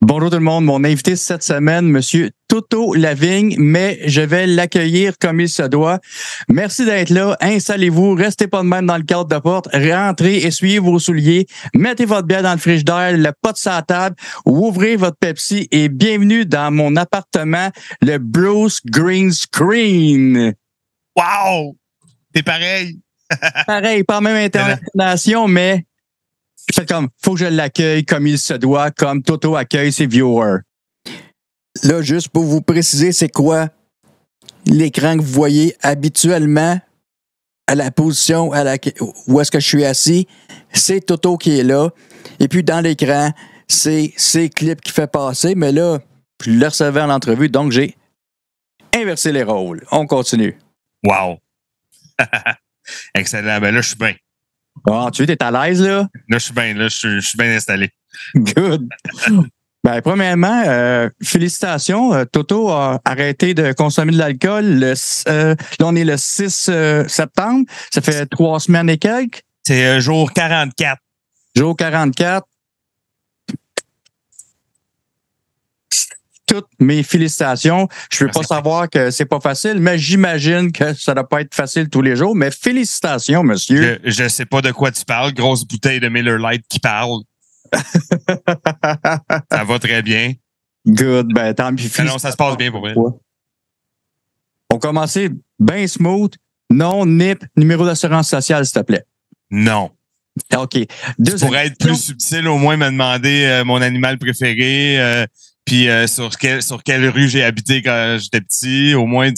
Bonjour tout le monde. Mon invité cette semaine, Monsieur Toto Lavigne, mais je vais l'accueillir comme il se doit. Merci d'être là. Installez-vous. Restez pas de même dans le cadre de porte. Rentrez, essuyez vos souliers. Mettez votre bière dans le frigidaire, le pot sur la table, ouvrez votre Pepsi et bienvenue dans mon appartement, le Bruce Green Screen. Wow! T'es pareil. Pareil, pas même intonation, mais je fais comme, faut que je l'accueille comme il se doit, comme Toto accueille ses viewers. Là, juste pour vous préciser, c'est quoi l'écran que vous voyez habituellement à la position où est-ce que je suis assis. C'est Toto qui est là. Et puis, dans l'écran, c'est clips qui fait passer. Mais là, je le recevais en entrevue, donc j'ai inversé les rôles. On continue. Wow! Excellent. Ben là, je suis bien. Ah, tu es à l'aise, là? Là, je suis bien. Là, je suis bien installé. Good. Ben, premièrement, félicitations. Toto a arrêté de consommer de l'alcool. Là, on est le 6 septembre. Ça fait 3 semaines et quelques. C'est jour 44. Jour 44. Toutes mes félicitations. Je ne peux pas savoir que c'est pas facile, mais j'imagine que ça ne doit pas être facile tous les jours. Mais félicitations, monsieur. Je ne sais pas de quoi tu parles. Grosse bouteille de Miller Lite qui parle. Ça va très bien. Good. Ben, tant pis. Non, ça se passe bien pour vrai. On commençait bien smooth. Non, NIP, numéro d'assurance sociale, s'il te plaît. Non. OK. Pour être plus subtil, au moins me demander mon animal préféré, puis sur quelle rue j'ai habité quand j'étais petit. Au moins,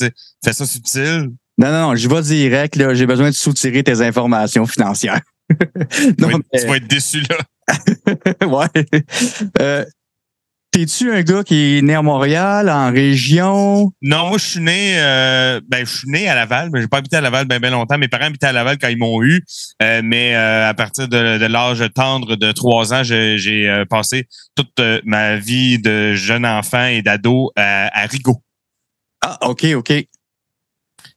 fais ça subtil. Non, je vais direct. Là, j'ai besoin de soutirer tes informations financières. Tu vas être déçu, là. Ouais. T'es-tu un gars qui est né à Montréal, en région? Non, moi, je suis né à Laval, mais j'ai pas habité à Laval bien longtemps. Mes parents habitaient à Laval quand ils m'ont eu. Mais à partir de l'âge tendre de 3 ans, j'ai passé toute ma vie de jeune enfant et d'ado à Rigaud. Ah, OK.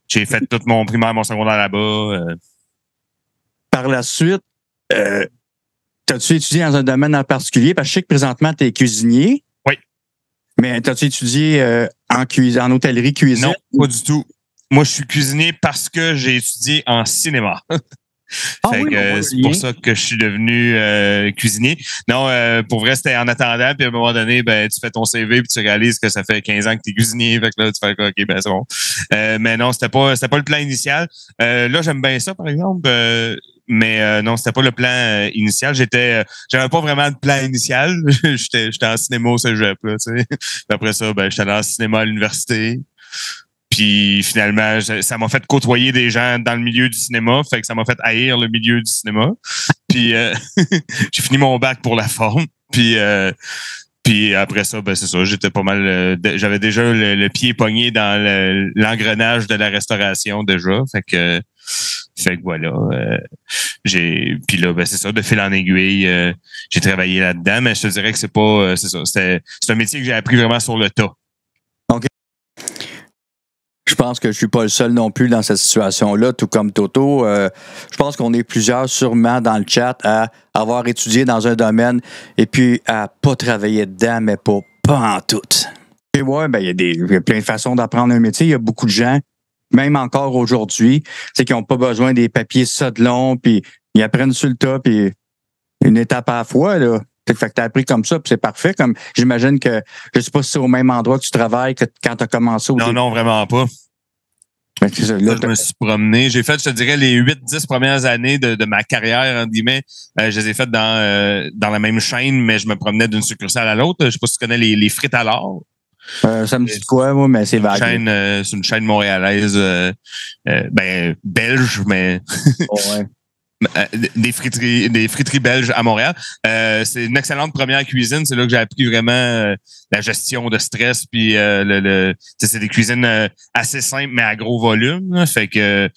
J'ai fait tout mon primaire, mon secondaire là-bas. Par la suite, t'as-tu étudié dans un domaine en particulier? Parce que je sais que présentement, tu es cuisinier. Oui. Mais t'as-tu étudié en hôtellerie, cuisine? Non, pas du tout. Moi, je suis cuisinier parce que j'ai étudié en cinéma. C'est pour ça que je suis devenu cuisinier. Non, pour vrai, c'était en attendant. Puis à un moment donné, tu fais ton CV puis tu réalises que ça fait 15 ans que tu es cuisinier. Fait que là, tu fais OK, c'est bon. Mais non, c'était pas le plan initial. Là, j'aime bien ça, par exemple. Mais non, c'était pas le plan initial. J'avais pas vraiment de plan initial. J'étais en cinéma au cégep, là, tu sais. Après ça, j'étais allé en cinéma à l'université. Puis finalement, ça m'a fait côtoyer des gens dans le milieu du cinéma, fait que ça m'a fait haïr le milieu du cinéma. Puis j'ai fini mon bac pour la forme. Puis après ça, c'est ça, j'étais pas mal. J'avais déjà le pied pogné dans l'engrenage de la restauration déjà. Fait que voilà. Puis là, c'est ça, de fil en aiguille, j'ai travaillé là-dedans, mais je te dirais que c'est pas. C'est ça. C'est un métier que j'ai appris vraiment sur le tas. OK. Je pense que je suis pas le seul non plus dans cette situation-là, tout comme Toto. Je pense qu'on est plusieurs sûrement dans le chat à avoir étudié dans un domaine et puis à pas travailler dedans, mais pas en tout. Et ouais, il y a plein de façons d'apprendre un métier. Il y a beaucoup de gens, même encore aujourd'hui, qui n'ont pas besoin des papiers ça de long, puis ils apprennent sur le tas, puis une étape à la fois, là. Fait que t'as appris comme ça, puis c'est parfait. Comme j'imagine que je sais pas si c'est au même endroit que tu travailles que quand tu as commencé au début. Non, vraiment pas. Là, je me suis promené. J'ai fait, je te dirais, les 8-10 premières années de ma carrière, entre guillemets. Je les ai faites dans la même chaîne, mais je me promenais d'une succursale à l'autre. Je sais pas si tu connais les frites à l'or. Ça me dit quoi, moi, mais c'est vague. C'est une chaîne montréalaise, belge, mais... Oh, ouais. Des friteries belges à Montréal. C'est une excellente première cuisine. C'est là que j'ai appris vraiment la gestion de stress. Puis c'est des cuisines assez simples, mais à gros volume. Là. Fait que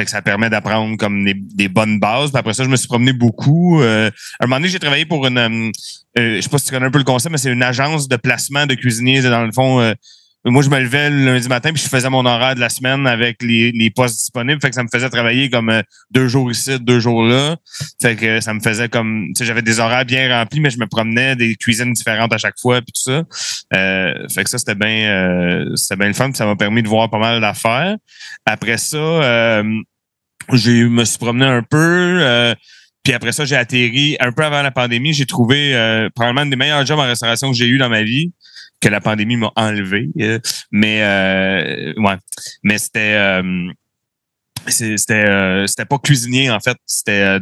ça permet d'apprendre comme des bonnes bases. Puis après ça, je me suis promené beaucoup. À un moment donné, j'ai travaillé pour une... je sais pas si tu connais un peu le concept, mais c'est une agence de placement de cuisiniers. Dans le fond, moi, je me levais le lundi matin puis je faisais mon horaire de la semaine avec les postes disponibles. Fait que ça me faisait travailler comme 2 jours ici, 2 jours là. Fait que ça me faisait comme, tu sais, j'avais des horaires bien remplis, mais je me promenais des cuisines différentes à chaque fois puis tout ça. Fait que ça, c'était bien le fun. Puis ça m'a permis de voir pas mal d'affaires. Après ça, je me suis promené un peu. Puis après ça, j'ai atterri un peu avant la pandémie. J'ai trouvé probablement un des meilleurs jobs en restauration que j'ai eu dans ma vie, que la pandémie m'a enlevé. Mais c'était pas cuisinier en fait, c'était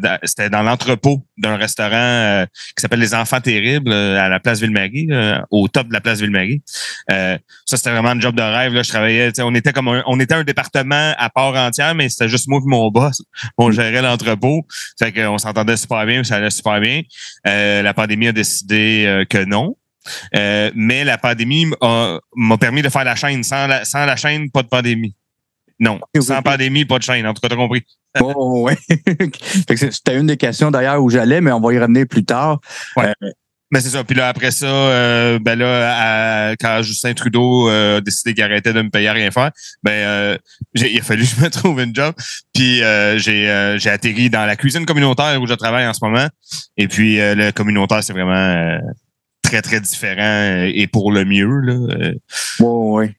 dans l'entrepôt d'un restaurant qui s'appelle Les Enfants Terribles à la place Ville-Marie, au top de la place Ville-Marie. Ça c'était vraiment un job de rêve là, je travaillais, on était un département à part entière, mais c'était juste moi et mon boss, on gérait l'entrepôt. Fait qu'on s'entendait super bien, ça allait super bien. La pandémie a décidé que non. Mais la pandémie m'a permis de faire la chaîne. Sans la chaîne, pas de pandémie. Non, sans pandémie, pas de chaîne. En tout cas, t'as compris. Oh, ouais. C'était une des questions d'ailleurs où j'allais, mais on va y revenir plus tard. Ouais. Mais c'est ça. Puis là, après ça, quand Justin Trudeau a décidé qu'il arrêtait de me payer à rien faire, il a fallu que je me trouve une job. Puis j'ai atterri dans la cuisine communautaire où je travaille en ce moment. Et puis le communautaire, c'est vraiment très, très différent et pour le mieux. Là. Oui.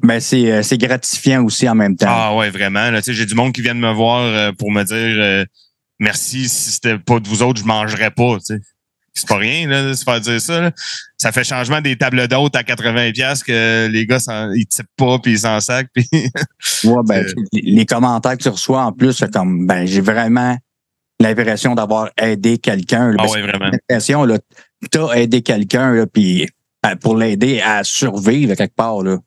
Mais c'est gratifiant aussi en même temps. Ah ouais, vraiment. Là, j'ai du monde qui vient de me voir pour me dire merci, si c'était pas de vous autres, je mangerais pas. T'sais. C'est pas rien, là, de se faire dire ça. Là. Ça fait changement des tables d'hôtes à 80$ que les gars, ils typent pas puis ils s'en sacent. Puis ouais, les commentaires que tu reçois en plus, c'est comme j'ai vraiment l'impression d'avoir aidé quelqu'un. Ah ouais, vraiment. L'impression, là, t'as aidé quelqu'un là, puis pour l'aider à survivre quelque part. Là.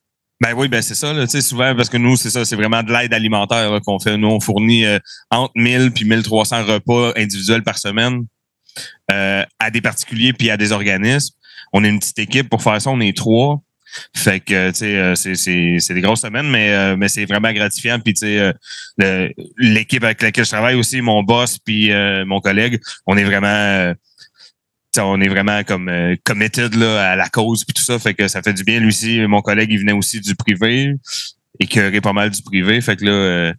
Ben oui, c'est ça, là, souvent, parce que nous, c'est ça, c'est vraiment de l'aide alimentaire là, qu'on fait. Nous, on fournit entre 1000 puis 1300 repas individuels par semaine à des particuliers puis à des organismes. On est une petite équipe pour faire ça, on est 3. Fait que, c'est des grosses semaines, mais c'est vraiment gratifiant. Puis, l'équipe avec laquelle je travaille aussi, mon boss puis mon collègue, on est vraiment comme committed là, à la cause puis tout ça, fait que ça fait du bien. Lui aussi, mon collègue, il venait aussi du privé, écœuré pas mal du privé, fait que là,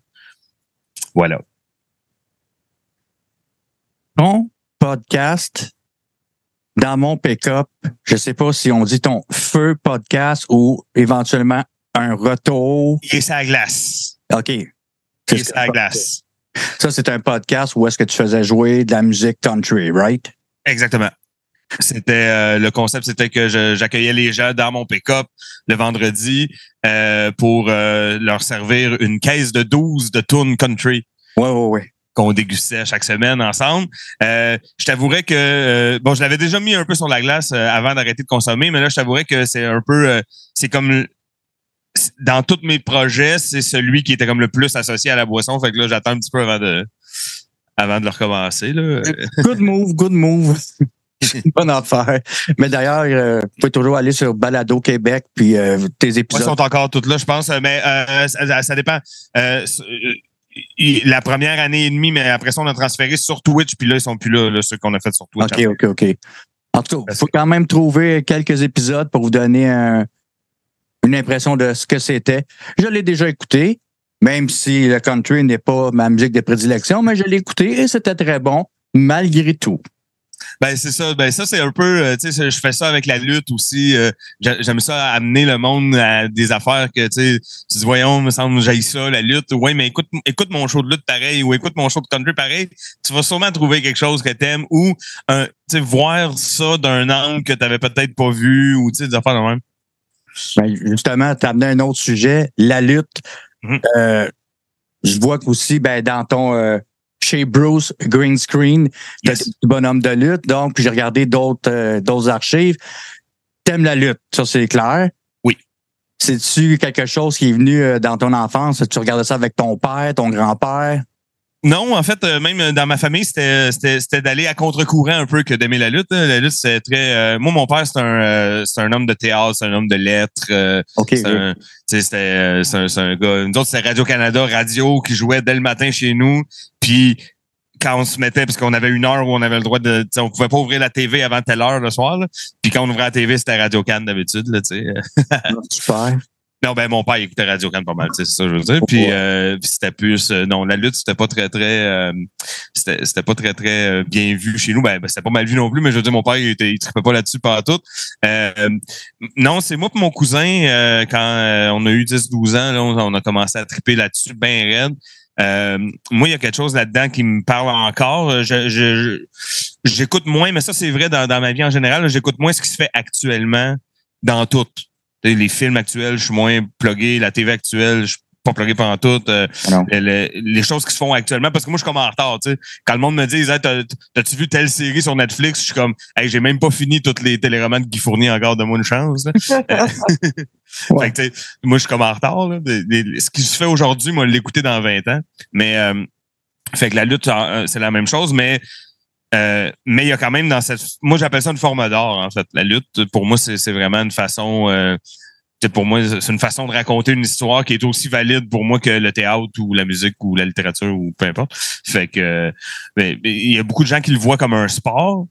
voilà. Ton podcast, dans mon pick-up, je sais pas si on dit ton feu podcast ou éventuellement un retour. Et c'est à glace. OK. C'est à glace. Ça, c'est un podcast où est-ce que tu faisais jouer de la musique country, right? Exactement. C'était le concept, c'était que j'accueillais les gens dans mon pick-up le vendredi pour leur servir une caisse de 12 de tunes country. Ouais. Qu'on dégustait chaque semaine ensemble. Je t'avouerais que je l'avais déjà mis un peu sur la glace avant d'arrêter de consommer, mais là, je t'avouerais que c'est un peu c'est comme dans tous mes projets, c'est celui qui était comme le plus associé à la boisson. Fait que là, j'attends un petit peu avant de le recommencer. Là. Good move. Bonne affaire. Mais d'ailleurs, vous pouvez toujours aller sur Balado Québec, puis tes épisodes. Ils sont encore toutes là, je pense, mais ça dépend. La première année et demie, mais après ça, on a transféré sur Twitch, puis là, ils sont plus là ceux qu'on a fait sur Twitch. OK. En tout cas, il faut quand même trouver quelques épisodes pour vous donner une impression de ce que c'était. Je l'ai déjà écouté, même si le country n'est pas ma musique de prédilection, mais je l'ai écouté et c'était très bon, malgré tout. C'est ça. Ça, c'est un peu, je fais ça avec la lutte aussi. J'aime ça amener le monde à des affaires que, tu dis, voyons, me semble, j'aille ça, la lutte. Ouais, mais écoute mon show de lutte pareil ou écoute mon show de country pareil. Tu vas sûrement trouver quelque chose que t'aimes ou, voir ça d'un angle que t'avais peut-être pas vu ou, des affaires de même. Justement, t'as amené un autre sujet, la lutte. Mm-hmm. Je vois qu'aussi, dans ton... chez Bruce Green Screen, yes. Du bonhomme de lutte. Donc, puis j'ai regardé d'autres archives. T'aimes la lutte, ça c'est clair. Oui. C'est-tu quelque chose qui est venu dans ton enfance? Tu regardais ça avec ton père, ton grand-père? Non, en fait, même dans ma famille, c'était d'aller à contre-courant un peu que d'aimer la lutte. La lutte, c'est très... moi, mon père, c'est un homme de théâtre, c'est un homme de lettres. OK. C'est un gars... Nous autres, c'était Radio-Canada, radio qui jouait dès le matin chez nous. Puis quand on se mettait, parce qu'on avait une heure où on avait le droit de... On pouvait pas ouvrir la TV avant telle heure le soir. Là. Puis quand on ouvrait la TV, c'était Radio-Can d'habitude. Là, Super. Non, ben mon père écoutait Radio-Can pas mal, c'est ça je veux dire. Puis c'était plus non, la lutte c'était pas très c'était pas très bien vu chez nous. Ben c'était pas mal vu non plus, mais je veux dire mon père il trippait pas là-dessus partout. Non, c'est moi et mon cousin quand on a eu 10-12 ans là, on a commencé à tripper là-dessus bien raide. Moi, il y a quelque chose là-dedans qui me parle encore. J'écoute moins, mais ça c'est vrai dans ma vie en général, j'écoute moins ce qui se fait actuellement dans tout. Les films actuels, je suis moins plugué. La TV actuelle, je suis pas plugué pendant tout. Les choses qui se font actuellement, parce que moi, je suis comme en retard. Tu sais. Quand le monde me dit hey, t'as-tu vu telle série sur Netflix? Je suis comme hey, j'ai même pas fini toutes les téléromans de Guy Fournier encore, de moi une chance. Ouais. Fait que, moi, je suis comme en retard. Là. Ce qui se fait aujourd'hui, moi, l'écouter dans 20 ans. Mais fait que la lutte, c'est la même chose, mais il y a quand même dans cette... Moi, j'appelle ça une forme d'art, en fait. La lutte, pour moi, c'est vraiment une façon... pour moi, c'est une façon de raconter une histoire qui est aussi valide pour moi que le théâtre ou la musique ou la littérature ou peu importe. Fait que il y a beaucoup de gens qui le voient comme un sport.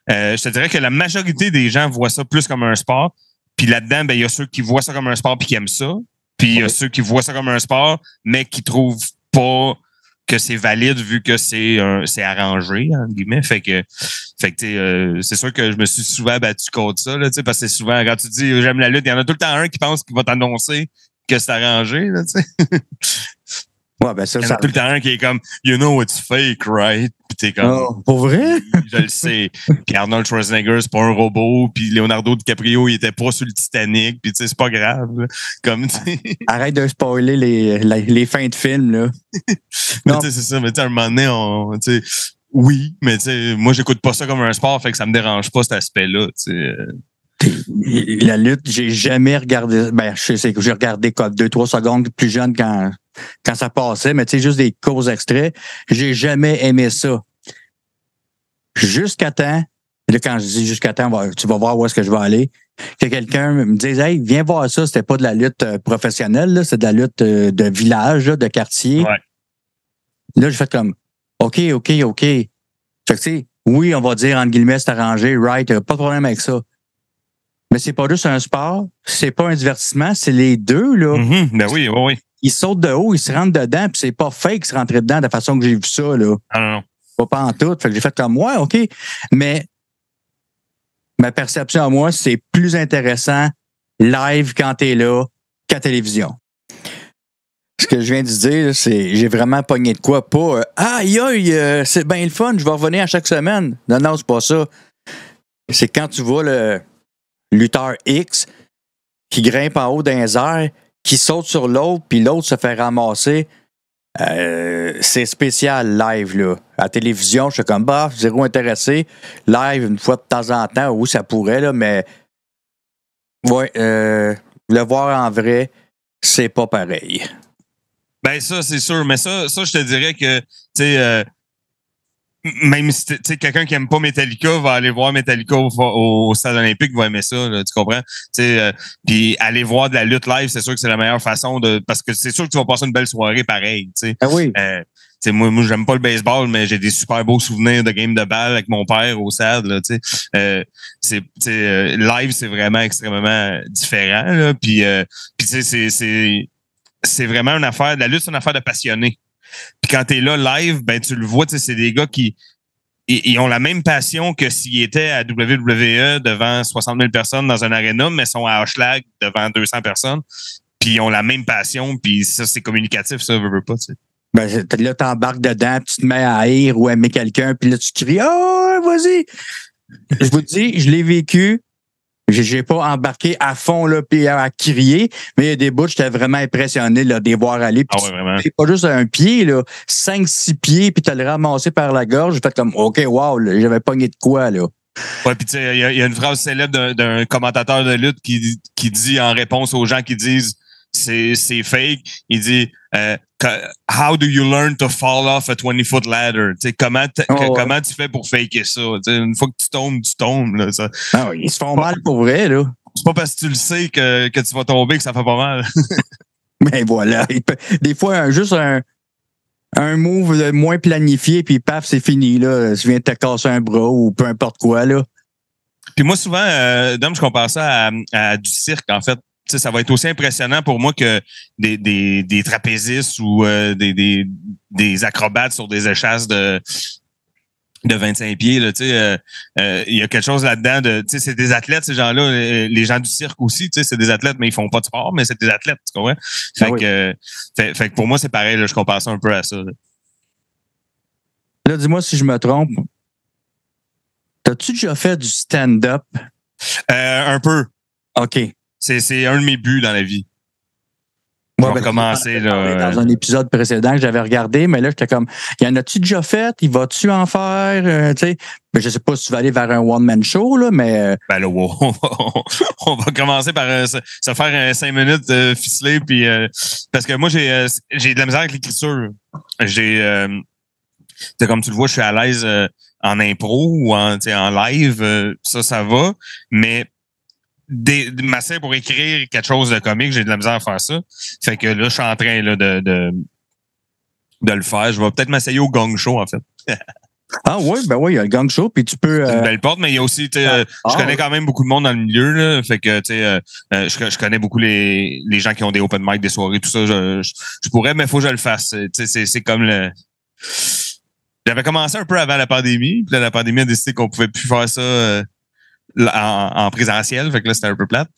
Je te dirais que la majorité des gens voient ça plus comme un sport. Puis là-dedans, il y a ceux qui voient ça comme un sport puis qui aiment ça. Puis il y a ceux qui voient ça comme un sport, mais qui trouvent pas que c'est valide vu que c'est arrangé, entre guillemets. Fait que c'est sûr que je me suis souvent battu contre ça, là, parce que c'est souvent, quand tu dis j'aime la lutte, il y en a tout le temps un qui pense qu'il va t'annoncer que c'est arrangé, là, tu sais. Ouais, ben ça, il y en a tout le temps un qui est comme you know it's fake, right? Puis t'es comme oh, pour vrai? Je le sais. Puis Arnold Schwarzenegger, c'est pas un robot. Puis Leonardo DiCaprio, il était pas sur le Titanic. Puis tu sais, c'est pas grave. Là. Comme arrête de spoiler les fins de film, là. Non. C'est ça. Mais tu sais, à un moment donné, oui, mais tu sais, moi, j'écoute pas ça comme un sport, fait que ça me dérange pas cet aspect-là. La lutte, j'ai jamais regardé. Ben, je sais que j'ai regardé quoi, 2-3 secondes plus jeune quand ça passait, mais tu sais, juste des courts extraits. J'ai jamais aimé ça. Jusqu'à temps, là, quand je dis jusqu'à temps, tu vas voir où est-ce que je vais aller, que quelqu'un me dise hey, viens voir ça, c'était pas de la lutte professionnelle, là, c'est de la lutte de village, là, de quartier. Ouais. Là, j'ai fait comme OK. Fait que tu sais, oui, on va dire entre guillemets, c'est arrangé, right, pas de problème avec ça. Mais c'est pas juste un sport, c'est pas un divertissement, c'est les deux, là. Mm-hmm. Ben oui. Ils sautent de haut, ils se rentrent dedans, puis c'est pas fake se rentrer dedans de la façon que j'ai vu ça, là. Non. Pas en tout. Fait que j'ai fait comme ouais, OK. Mais ma perception à moi, c'est plus intéressant live quand t'es là qu'à télévision. Ce que je viens de dire, c'est j'ai vraiment pogné de quoi. Pas aïe, c'est bien le fun, je vais revenir à chaque semaine. Non, c'est pas ça. C'est quand tu vois le lutteur X qui grimpe en haut d'un airs, qui saute sur l'autre, puis l'autre se fait ramasser. C'est spécial live, là. À la télévision, je suis comme, zéro intéressé. Live, une fois de temps en temps, oui, ça pourrait, là, mais ouais, le voir en vrai, c'est pas pareil. Ben, ça, c'est sûr. Mais ça, je te dirais que, tu sais, même si quelqu'un qui aime pas Metallica va aller voir Metallica au Stade olympique, va aimer ça, là, tu comprends? Puis aller voir de la lutte live, c'est sûr que c'est la meilleure façon parce que c'est sûr que tu vas passer une belle soirée pareil. Ah oui. Moi, j'aime pas le baseball, mais j'ai des super beaux souvenirs de games de balle avec mon père au Stade. Là, live, c'est vraiment extrêmement différent. Là, puis c'est vraiment une affaire. La lutte, c'est une affaire de passionnés. Puis quand t'es là live, ben tu le vois, c'est des gars qui ils ont la même passion que s'ils étaient à WWE devant 60 000 personnes dans un aréna, mais sont à Hochelag devant 200 personnes. Puis ils ont la même passion, puis ça, c'est communicatif, ça, veut pas, tu sais. Ben, là, t'embarques dedans, puis tu te mets à haïr ou à aimer quelqu'un, puis là, tu cries « Oh, vas-y! » Je vous dis, je l'ai vécu. J'ai pas embarqué à fond, là, puis à crier, mais il y a des bouts, j'étais vraiment impressionné, là, de les voir aller. Ah ouais, vraiment. C'est pas juste un pied, là, 5-6 pieds, puis t'as le ramassé par la gorge. J'ai fait comme, OK, wow, là, j'avais pogné de quoi, là. Ouais, puis tu sais, il y a une phrase célèbre d'un commentateur de lutte qui dit en réponse aux gens qui disent c'est fake, il dit how do you learn to fall off a 20-foot ladder? Tu sais, comment tu fais pour faker ça? T'sais, une fois que tu tombes, là, ça. Ah, ils se font mal pour vrai, là. C'est pas parce que tu le sais que tu vas tomber que ça fait pas mal. Mais voilà. Des fois, juste un move moins planifié, puis paf, c'est fini, là. Tu viens de te casser un bras ou peu importe quoi, là. Puis moi, souvent, Dom, je compare ça à du cirque, en fait. ça va être aussi impressionnant pour moi que des trapézistes ou des acrobates sur des échasses de 25 pieds. Il y a quelque chose là-dedans. C'est des athlètes, ces gens-là. Les gens du cirque aussi, c'est des athlètes, mais ils font pas de sport, mais c'est des athlètes, tu comprends? Fait que pour moi, c'est pareil. Là, je compare ça un peu à ça. Là, dis-moi si je me trompe. T'as-tu déjà fait du stand-up? Un peu. OK. C'est un de mes buts dans la vie. On va commencer dans un épisode précédent que j'avais regardé, mais là, j'étais comme, y en a-tu déjà fait? Il va-tu en faire? Je sais pas si tu vas aller vers un one-man show, là, mais. Ben là, on va commencer par se faire 5 minutes ficelé, puis parce que moi, j'ai de la misère avec l'écriture. Comme tu le vois, je suis à l'aise en impro ou en live, ça va, mais m'asseoir pour écrire quelque chose de comique, j'ai de la misère à faire ça. Fait que là, je suis en train là, de le faire. Je vais peut-être m'essayer au Gong Show, en fait. Ah oui, il y a le Gong Show, puis tu peux... C'est une belle porte, mais il y a aussi, je connais quand même beaucoup de monde dans le milieu, là, fait que, je connais beaucoup les gens qui ont des open mic, des soirées, tout ça, je pourrais, mais il faut que je le fasse. C'est comme J'avais commencé un peu avant la pandémie, puis là, la pandémie a décidé qu'on pouvait plus faire ça en présentiel, fait que là, c'était un peu plate.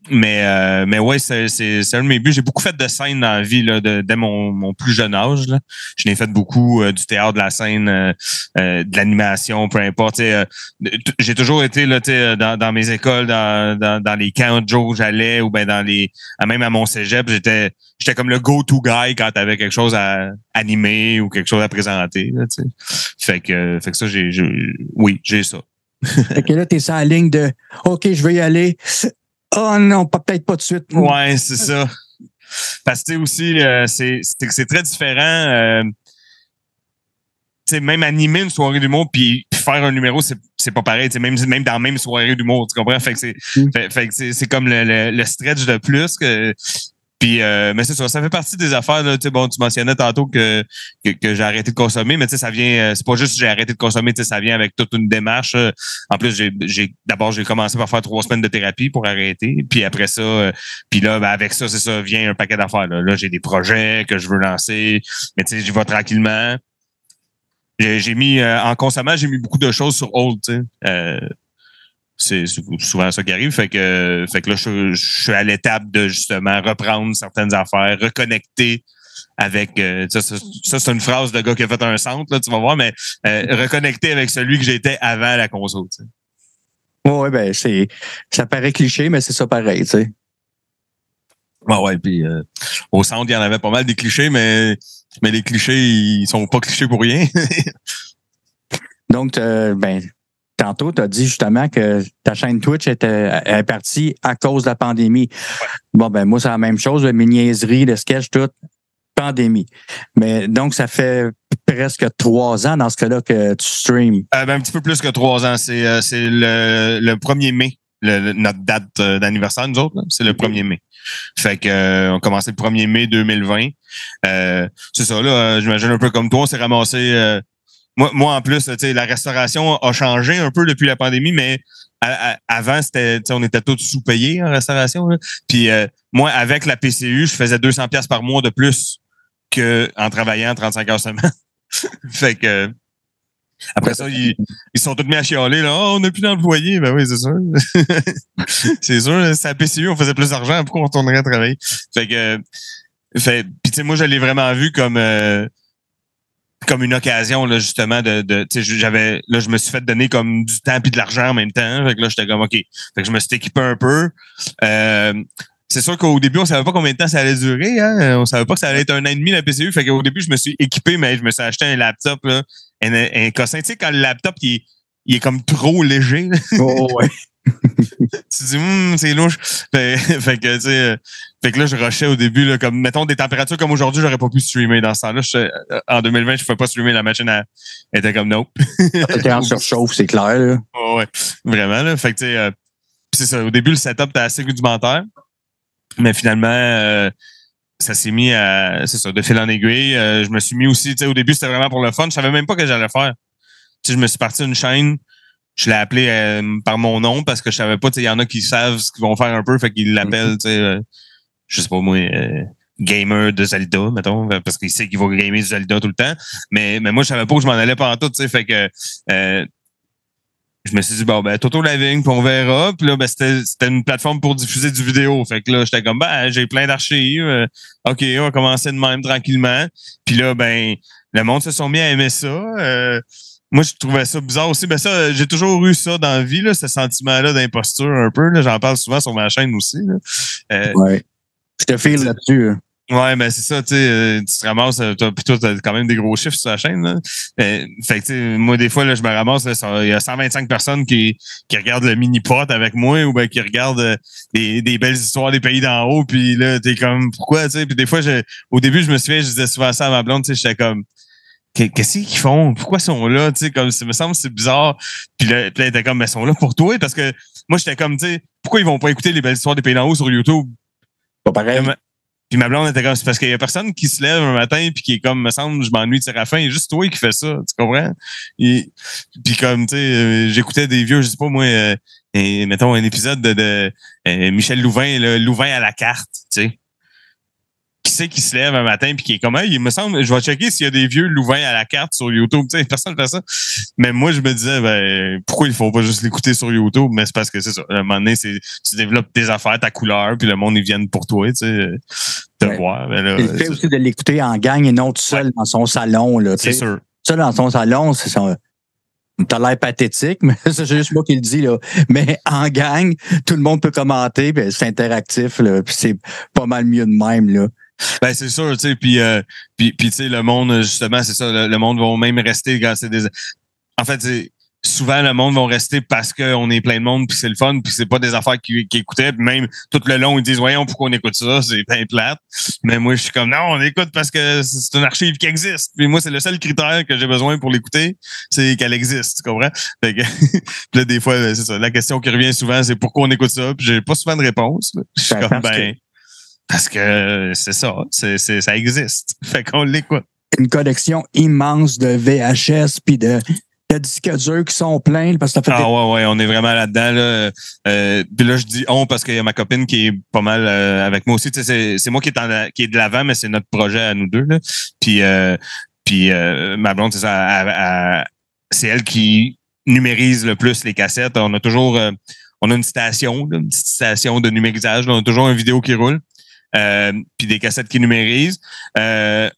Mais ouais, c'est un de mes buts. J'ai beaucoup fait de scène dans la vie là, dès mon plus jeune âge. Là. Je n'ai fait beaucoup du théâtre, de la scène, de l'animation, peu importe. J'ai toujours été là, dans mes écoles, dans les camps de jour où j'allais, ou ben même à mon cégep, j'étais comme le go-to guy quand t'avais quelque chose à animer ou quelque chose à présenter. Là, fait que ça, oui, j'ai ça. Fait que là, t'es sur la ligne de OK, je veux y aller. Oh non, peut-être pas de suite. Ouais, c'est ça. Parce que aussi, c'est très différent. Même animer une soirée d'humour puis faire un numéro, c'est pas pareil. Même dans la même soirée d'humour, tu comprends? Fait que c'est comme le stretch de plus que. Puis, mais c'est ça fait partie des affaires. Là, bon, tu mentionnais tantôt que j'ai arrêté de consommer, mais ça vient, c'est pas juste que j'ai arrêté de consommer, ça vient avec toute une démarche. En plus, d'abord j'ai commencé par faire 3 semaines de thérapie pour arrêter, puis après ça, puis là, avec ça, c'est ça, vient un paquet d'affaires. Là, j'ai des projets que je veux lancer, mais j'y vais tranquillement. J'ai mis en consommant, j'ai mis beaucoup de choses sur hold, c'est souvent ça qui arrive. Fait que là, je suis à l'étape de justement reprendre certaines affaires, reconnecter avec ça c'est une phrase de gars qui a fait un centre, là, tu vas voir, mais reconnecter avec celui que j'étais avant la console. Oui, ben ça paraît cliché, mais c'est ça pareil, tu sais. Ouais, puis au centre, il y en avait pas mal des clichés, mais les clichés, ils sont pas clichés pour rien. Donc, tantôt, tu as dit justement que ta chaîne Twitch est partie à cause de la pandémie. Ouais. Bon, moi, c'est la même chose, mes niaiseries, le sketch, tout, pandémie. Mais donc, ça fait presque 3 ans dans ce cas-là que tu streams. Un petit peu plus que 3 ans. C'est le 1er mai, notre date d'anniversaire, nous autres. C'est le 1er mai. Fait que on commençait le 1er mai 2020. C'est ça, là, j'imagine un peu comme toi, on s'est ramassé... Moi, en plus, la restauration a changé un peu depuis la pandémie, mais avant, on était tous sous-payés en restauration. Là. Puis moi, avec la PCU, je faisais 200$ par mois de plus qu'en travaillant 35 heures semaine. Fait que après ça, ils sont tous mis à chialer. Là, on n'a plus d'employés. Ben oui, c'est sûr. C'est sûr, c'est la PCU, on faisait plus d'argent. Pourquoi on retournerait travailler? Fait que puis moi, je l'ai vraiment vu comme une occasion là justement je me suis fait donner comme du temps puis de l'argent en même temps. Fait que là j'étais comme OK. Fait que je me suis équipé un peu. C'est sûr qu'au début on savait pas combien de temps ça allait durer, hein. On savait pas que ça allait être 1 an et demi la PCU. Fait qu'au début je me suis équipé, mais je me suis acheté un laptop là, un cossin. Tu sais quand le laptop il est comme trop léger. Là. Oh ouais. Tu dis c'est louche. Fait que là je rushais au début là, comme mettons des températures comme aujourd'hui, j'aurais pas pu streamer dans ce temps-là. En 2020, je pouvais pas streamer, la machine elle était comme nope. T'es en surchauffe, c'est clair là. Oh, ouais, vraiment là. Fait que c'est ça, au début le setup était assez rudimentaire. Mais finalement ça s'est mis de fil en aiguille. Je me suis mis aussi, au début c'était vraiment pour le fun, je savais même pas que j'allais faire. Je me suis parti d'une chaîne je l'ai appelé par mon nom parce que je savais pas, il y en a qui savent ce qu'ils vont faire un peu, fait qu'ils l'appellent, je sais pas moi, gamer de Zelda, mettons, parce qu'il sait qu'il va gamer Zelda tout le temps. Mais moi, je savais pas que je m'en allais pas en tout, fait que je me suis dit, bon, ben, Toto Living, puis on verra. Puis là, ben, c'était une plateforme pour diffuser du vidéo. Fait que là, j'étais comme, ben, j'ai plein d'archives. OK, on va commencer de même tranquillement. Puis là, ben, le monde se sont mis à aimer ça. Moi, je trouvais ça bizarre aussi. Ben ça, j'ai toujours eu ça dans la vie, là, ce sentiment-là d'imposture un peu. Là. J'en parle souvent sur ma chaîne aussi. Là. Ouais. Je te file là-dessus. Hein. Ouais, ben c'est ça, tu te ramasses, puis toi, t'as quand même des gros chiffres sur la chaîne, là. Fait que, tu sais, moi, des fois, là, je me ramasse, il y a 125 personnes qui regardent le mini-pot avec moi, ou ben qui regardent des belles histoires des pays d'en haut, puis là, t'es comme, pourquoi, tu sais, puis des fois, au début, je me souviens, je disais souvent ça à ma blonde, tu sais, j'étais comme, qu'est-ce qu'ils font? Pourquoi ils sont là? Tu sais, comme, ça me semble, c'est bizarre. Puis là, elle était comme, mais ils sont là pour toi, parce que moi, j'étais comme, tu sais, pourquoi ils vont pas écouter les belles histoires des pays d'en haut sur YouTube? Pas pareil. Puis ma blonde était comme, c'est parce qu'il y a personne qui se lève un matin puis qui est comme, me semble, je m'ennuie de Séraphin, il y a juste toi qui fais ça, tu comprends? Puis comme, tu sais, j'écoutais des vieux, je sais pas moi, mettons un épisode de Michel Louvain, là, Louvain à la carte, tu sais. Qui c'est qui se lève un matin puis qui est comme, hey, il me semble, je vais checker s'il y a des vieux Louvain à la carte sur YouTube, tu sais, personne ne fait ça. Mais moi, je me disais, ben, pourquoi il faut pas juste l'écouter sur YouTube? Mais c'est parce que c'est ça. À un moment donné, tu développes tes affaires, ta couleur, puis le monde, ils viennent pour toi, tu sais, te voir. Mais là, le fait aussi de l'écouter en gang et non tout seul dans son salon, là. C'est sûr. Seul dans son salon, c'est ça. T'as l'air pathétique, mais c'est juste moi qui le dis, là. Mais en gang, tout le monde peut commenter, puis c'est interactif, là. Puis c'est pas mal mieux de même, là. Ben c'est sûr, tu sais, puis tu sais le monde justement c'est ça, le monde va même rester quand c'est des en fait c'est souvent le monde va rester parce qu'on est plein de monde puis c'est le fun puis c'est pas des affaires qui écoutaient puis même tout le long ils disent voyons pourquoi on écoute ça, c'est bien plate. Mais moi je suis comme non, on écoute parce que c'est une archive qui existe. Puis moi c'est le seul critère que j'ai besoin pour l'écouter, c'est qu'elle existe, tu comprends? Fait que puis là des fois c'est ça, la question qui revient souvent c'est pourquoi on écoute ça, puis j'ai pas souvent de réponse. Je suis comme parce que c'est ça, ça existe. Fait qu'on l'écoute. Une collection immense de VHS puis de disques durs qui sont pleins parce que ça fait ouais, on est vraiment là-dedans. Là. Puis là, je dis on parce qu'il y a ma copine qui est pas mal avec moi aussi. C'est moi qui est de l'avant, mais c'est notre projet à nous deux. Là. Puis ma blonde, c'est ça. C'est elle qui numérise le plus les cassettes. On a toujours on a une station, là, une petite station de numérisage. Là. On a toujours une vidéo qui roule. Puis des cassettes qui numérisent.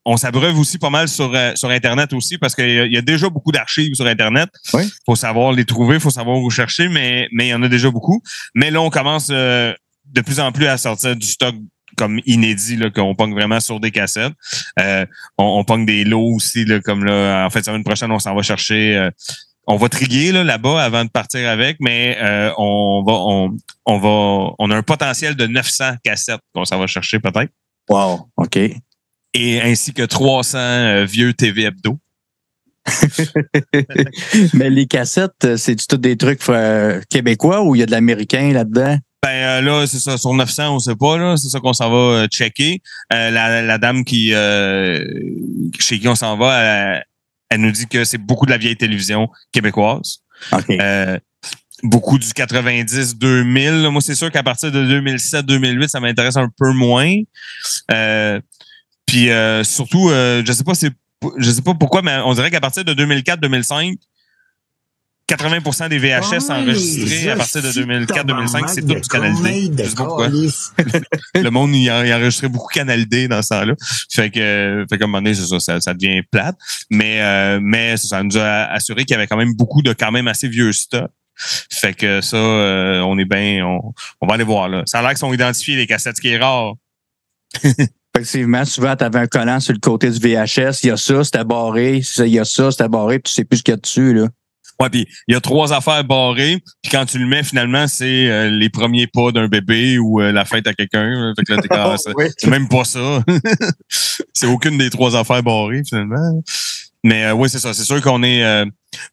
On s'abreuve aussi pas mal sur Internet aussi parce qu'il y a déjà beaucoup d'archives sur Internet. Oui. Faut savoir les trouver, faut savoir où chercher, mais il y en a déjà beaucoup. Mais là, on commence de plus en plus à sortir du stock comme inédit, là, qu'on pogne vraiment sur des cassettes. On pogne des lots aussi, là, comme là, en fait, la semaine prochaine, on s'en va chercher... on va triguer là-bas avant de partir avec, mais on a un potentiel de 900 cassettes qu'on s'en va chercher peut-être. Wow, OK. Et ainsi que 300 vieux TV Hebdo. Mais les cassettes, c'est-tu tous des trucs québécois ou il y a de l'américain là-dedans? Ben là, c'est ça, sur 900, on sait pas, là. C'est ça qu'on s'en va checker. La dame chez qui on s'en va, elle nous dit que c'est beaucoup de la vieille télévision québécoise. Okay. Beaucoup du 90-2000. Moi, c'est sûr qu'à partir de 2007-2008, ça m'intéresse un peu moins. Puis surtout, je sais pas pourquoi, mais on dirait qu'à partir de 2004-2005, 80% des VHS enregistrés à partir de 2004-2005, c'est tout du Canal D. Je sais pas pourquoi. Le monde, il enregistrait beaucoup Canal D dans ce temps-là. Fait que à un moment donné, c'est ça devient plate. Mais ça nous a assuré qu'il y avait quand même beaucoup de quand même assez vieux stock. Fait que ça, on est bien, on va aller voir, là. Ça a l'air qu'ils sont identifiés, les cassettes, ce qui est rare. Effectivement, souvent, tu avais un collant sur le côté du VHS. Il y a ça, c'était barré. Il y a ça, c'était barré. Puis tu sais plus ce qu'il y a dessus, là. Ouais, puis il y a 3 affaires barrées, puis quand tu le mets, finalement, c'est les premiers pas d'un bébé ou la fête à quelqu'un. Fait que là, t'es quand c'est même pas ça. C'est aucune des 3 affaires barrées, finalement. Mais oui, c'est ça. C'est sûr qu'on est...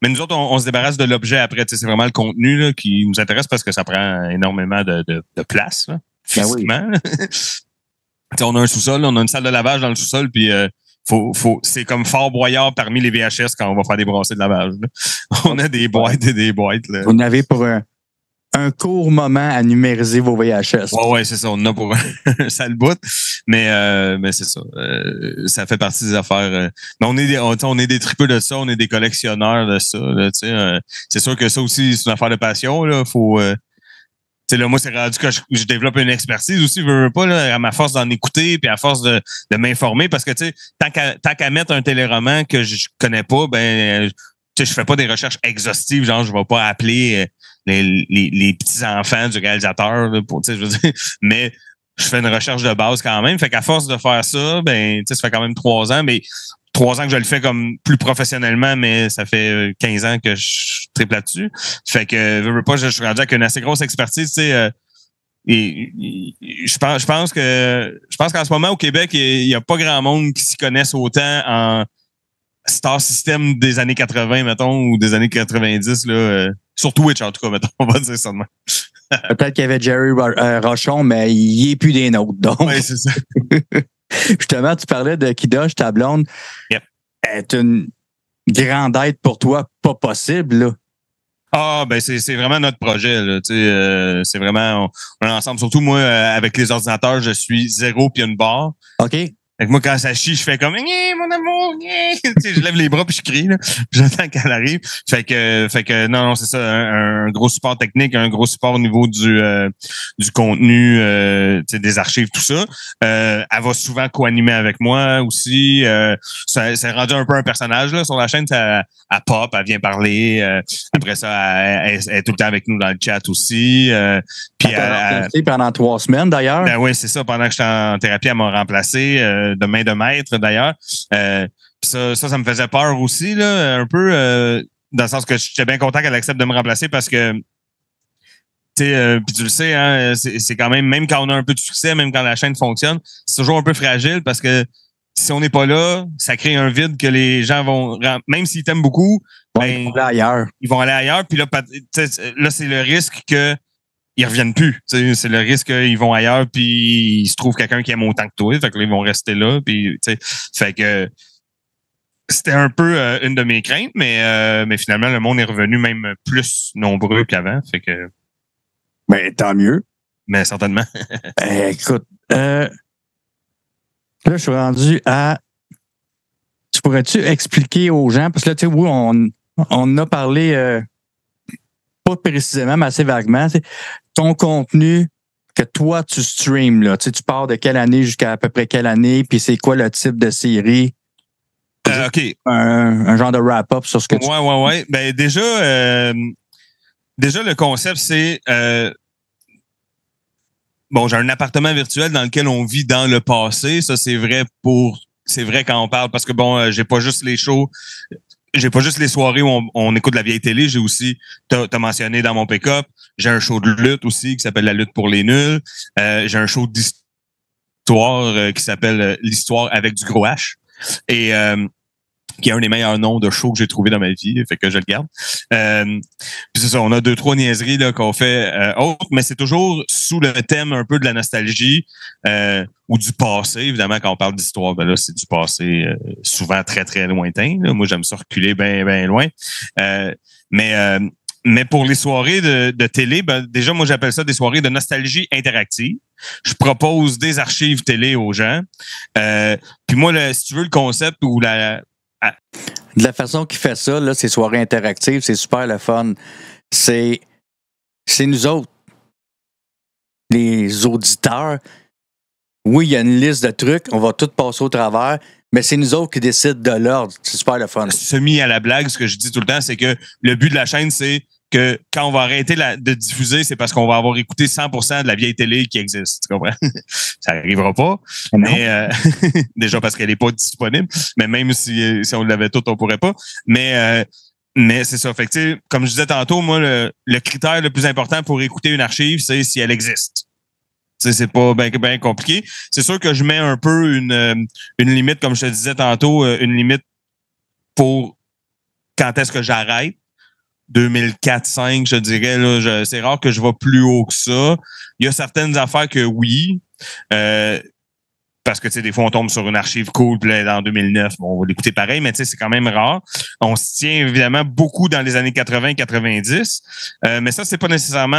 mais nous autres, on se débarrasse de l'objet après. C'est vraiment le contenu là, qui nous intéresse parce que ça prend énormément de place, là, physiquement. Ben oui. On a un sous-sol, on a une salle de lavage dans le sous-sol, puis c'est comme Fort Boyard parmi les VHS quand on va faire des brassées de lavage. Là. On a des boîtes et des boîtes. Là. Vous en avez pour un court moment à numériser vos VHS. Ouais, c'est ça. On en a pour un sale bout. Mais c'est ça. Ça fait partie des affaires. Mais on est des tripeux de ça. On est des collectionneurs de ça. Là, c'est sûr que ça aussi, c'est une affaire de passion. Là. Faut... là, moi, c'est rendu que je développe une expertise aussi, je veux pas, là, à ma force d'en écouter puis à force de m'informer. Parce que, tu sais, tant qu'à mettre un téléroman que je connais pas, ben, je fais pas des recherches exhaustives, genre, je vais pas appeler les petits-enfants du réalisateur, là, pour, je veux dire, mais je fais une recherche de base quand même. Fait qu'à force de faire ça, ben, ça fait quand même 3 ans, mais 3 ans que je le fais comme plus professionnellement, mais ça fait 15 ans que je triple là-dessus. Fait que je suis rendu avec une assez grosse expertise, tu sais. Et je pense qu'en ce moment au Québec, il y a pas grand monde qui s'y connaisse autant en Star System des années 80, mettons, ou des années 90, là. Sur Twitch, en tout cas, mettons, on va dire ça de même. Peut-être qu'il y avait Jerry Rochon, mais il n'est plus des nôtres. Donc. Oui, c'est ça. Justement, tu parlais de Kidosh, ta blonde. Yep. Elle est une grande aide pour toi, pas possible, là. Ah, ben c'est vraiment notre projet, là. C'est vraiment, on est ensemble. Surtout, moi, avec les ordinateurs, je suis 0 puis une barre. OK. Fait que moi, quand ça chie, je fais comme mon amour, je lève les bras puis je crie, là. J'attends qu'elle arrive. Fait que non, c'est ça, un gros support technique, un gros support au niveau du contenu, des archives, tout ça. Elle va souvent co-animer avec moi aussi. C'est rendu un peu un personnage là sur la chaîne. Elle pop, elle vient parler. Après ça, elle est tout le temps avec nous dans le chat aussi. Puis pendant 3 semaines d'ailleurs. Ben oui, c'est ça. Pendant que j'étais en thérapie, elle m'a remplacé de main de maître d'ailleurs. Ça me faisait peur aussi là, un peu dans le sens que j'étais bien content qu'elle accepte de me remplacer parce que puis tu le sais, hein, c'est quand même quand on a un peu de succès, même quand la chaîne fonctionne, c'est toujours un peu fragile parce que si on n'est pas là, ça crée un vide que les gens vont, même s'ils t'aiment beaucoup, ils vont aller ailleurs. Ils vont aller ailleurs, puis là c'est le risque que ils reviennent plus. C'est le risque qu'ils vont ailleurs, puis ils se trouvent quelqu'un qui aime autant que toi, fait que là, ils vont rester là, puis fait que c'était un peu une de mes craintes, mais finalement le monde est revenu même plus nombreux qu'avant, fait que. Ben tant mieux. Mais certainement. Écoute, là je suis rendu à. Tu pourrais-tu expliquer aux gens parce que là tu sais oui on a parlé. Pas précisément, mais assez vaguement, ton contenu que toi, tu streams, là, tu pars de quelle année jusqu'à à peu près quelle année, puis c'est quoi le type de série? OK. Un genre de wrap-up sur ce que tu... Ouais. Ben, déjà, le concept, c'est... j'ai un appartement virtuel dans lequel on vit dans le passé. Ça, c'est vrai quand on parle, parce que j'ai pas juste les shows... J'ai pas juste les soirées où on écoute de la vieille télé, j'ai aussi, t'as mentionné dans mon pick-up, j'ai un show de lutte aussi qui s'appelle La lutte pour les nuls. J'ai un show d'histoire qui s'appelle L'histoire avec du gros H. Et qui est un des meilleurs noms de show que j'ai trouvé dans ma vie, fait que je le garde. Puis c'est ça, on a 2-3 niaiseries là, qu'on fait autres, mais c'est toujours sous le thème un peu de la nostalgie ou du passé. Évidemment, quand on parle d'histoire, ben là, c'est du passé souvent très, très lointain. Là. Moi, j'aime ça reculer bien, bien loin. Mais pour les soirées de télé, ben, déjà, moi, j'appelle ça des soirées de nostalgie interactive. Je propose des archives télé aux gens. Puis moi, si tu veux, le concept ou de la façon qu'il fait ça, là, ces soirées interactives, c'est super le fun. C'est nous autres, les auditeurs. Oui, il y a une liste de trucs, on va tout passer au travers, mais c'est nous autres qui décident de l'ordre. C'est super le fun. Semi à la blague, ce que je dis tout le temps, c'est que le but de la chaîne, c'est que quand on va arrêter de diffuser, c'est parce qu'on va avoir écouté 100% de la vieille télé qui existe. Tu comprends? Ça n'arrivera pas. Mais déjà parce qu'elle n'est pas disponible. Mais même si on l'avait tout, on pourrait pas. Mais c'est ça. Fait que, comme je disais tantôt, moi, le critère le plus important pour écouter une archive, c'est si elle existe. C'est pas bien compliqué. C'est sûr que je mets un peu une limite, comme je te disais tantôt, une limite pour quand est-ce que j'arrête. 2004-2005, je dirais. Là, c'est rare que je vais plus haut que ça. Il y a certaines affaires que oui. parce que, tu sais, des fois, on tombe sur une archive cool, puis là, en 2009, bon, on va l'écouter pareil, mais tu sais, c'est quand même rare. On se tient évidemment beaucoup dans les années 80-90, mais ça, c'est pas nécessairement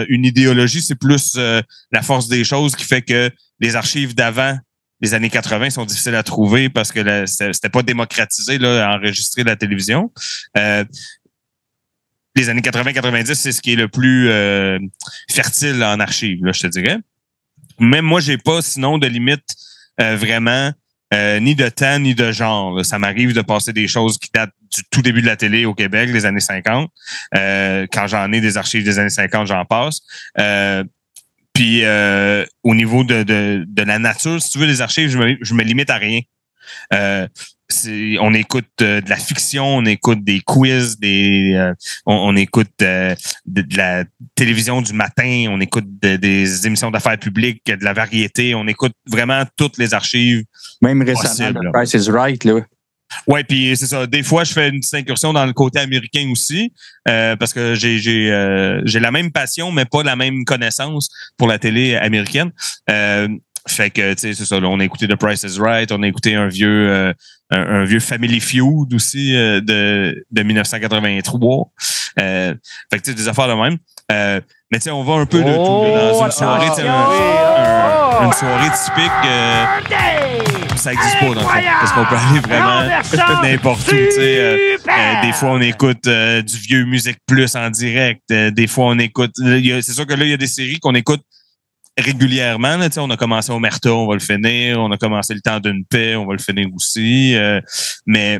une idéologie, c'est plus la force des choses qui fait que les archives d'avant les années 80 sont difficiles à trouver parce que c'était pas démocratisé, là, enregistrer de la télévision. Les années 80-90, c'est ce qui est le plus fertile en archives, là, je te dirais. Même moi, j'ai pas sinon de limite vraiment ni de temps ni de genre. Là. Ça m'arrive de passer des choses qui datent du tout début de la télé au Québec, les années 50. Quand j'en ai des archives des années 50, j'en passe. Puis au niveau de la nature, si tu veux, les archives, je me limite à rien. On écoute de la fiction, on écoute des quiz, on écoute de la télévision du matin, on écoute des émissions d'affaires publiques, de la variété, on écoute vraiment toutes les archives. Même récemment, The Price is Right, là. Ouais, puis c'est ça. Des fois, je fais une petite incursion dans le côté américain aussi, parce que j'ai la même passion, mais pas la même connaissance pour la télé américaine. Fait que, tu sais, c'est ça. Là, on a écouté The Price is Right, on a écouté un vieux Family Feud aussi de 1983. Fait que, tu sais, des affaires de même. Mais tu sais, on va un peu de tout là, dans une soirée, une soirée typique. Ça n'existe pas dans le fond. Parce qu'on peut aller vraiment n'importe où. Tu sais, des fois, on écoute du vieux Musique Plus en direct. Des fois, on écoute. C'est sûr que là, il y a des séries qu'on écoute régulièrement. Là, on a commencé Omerta, on va le finir. On a commencé Le Temps d'une paix, on va le finir aussi. Mais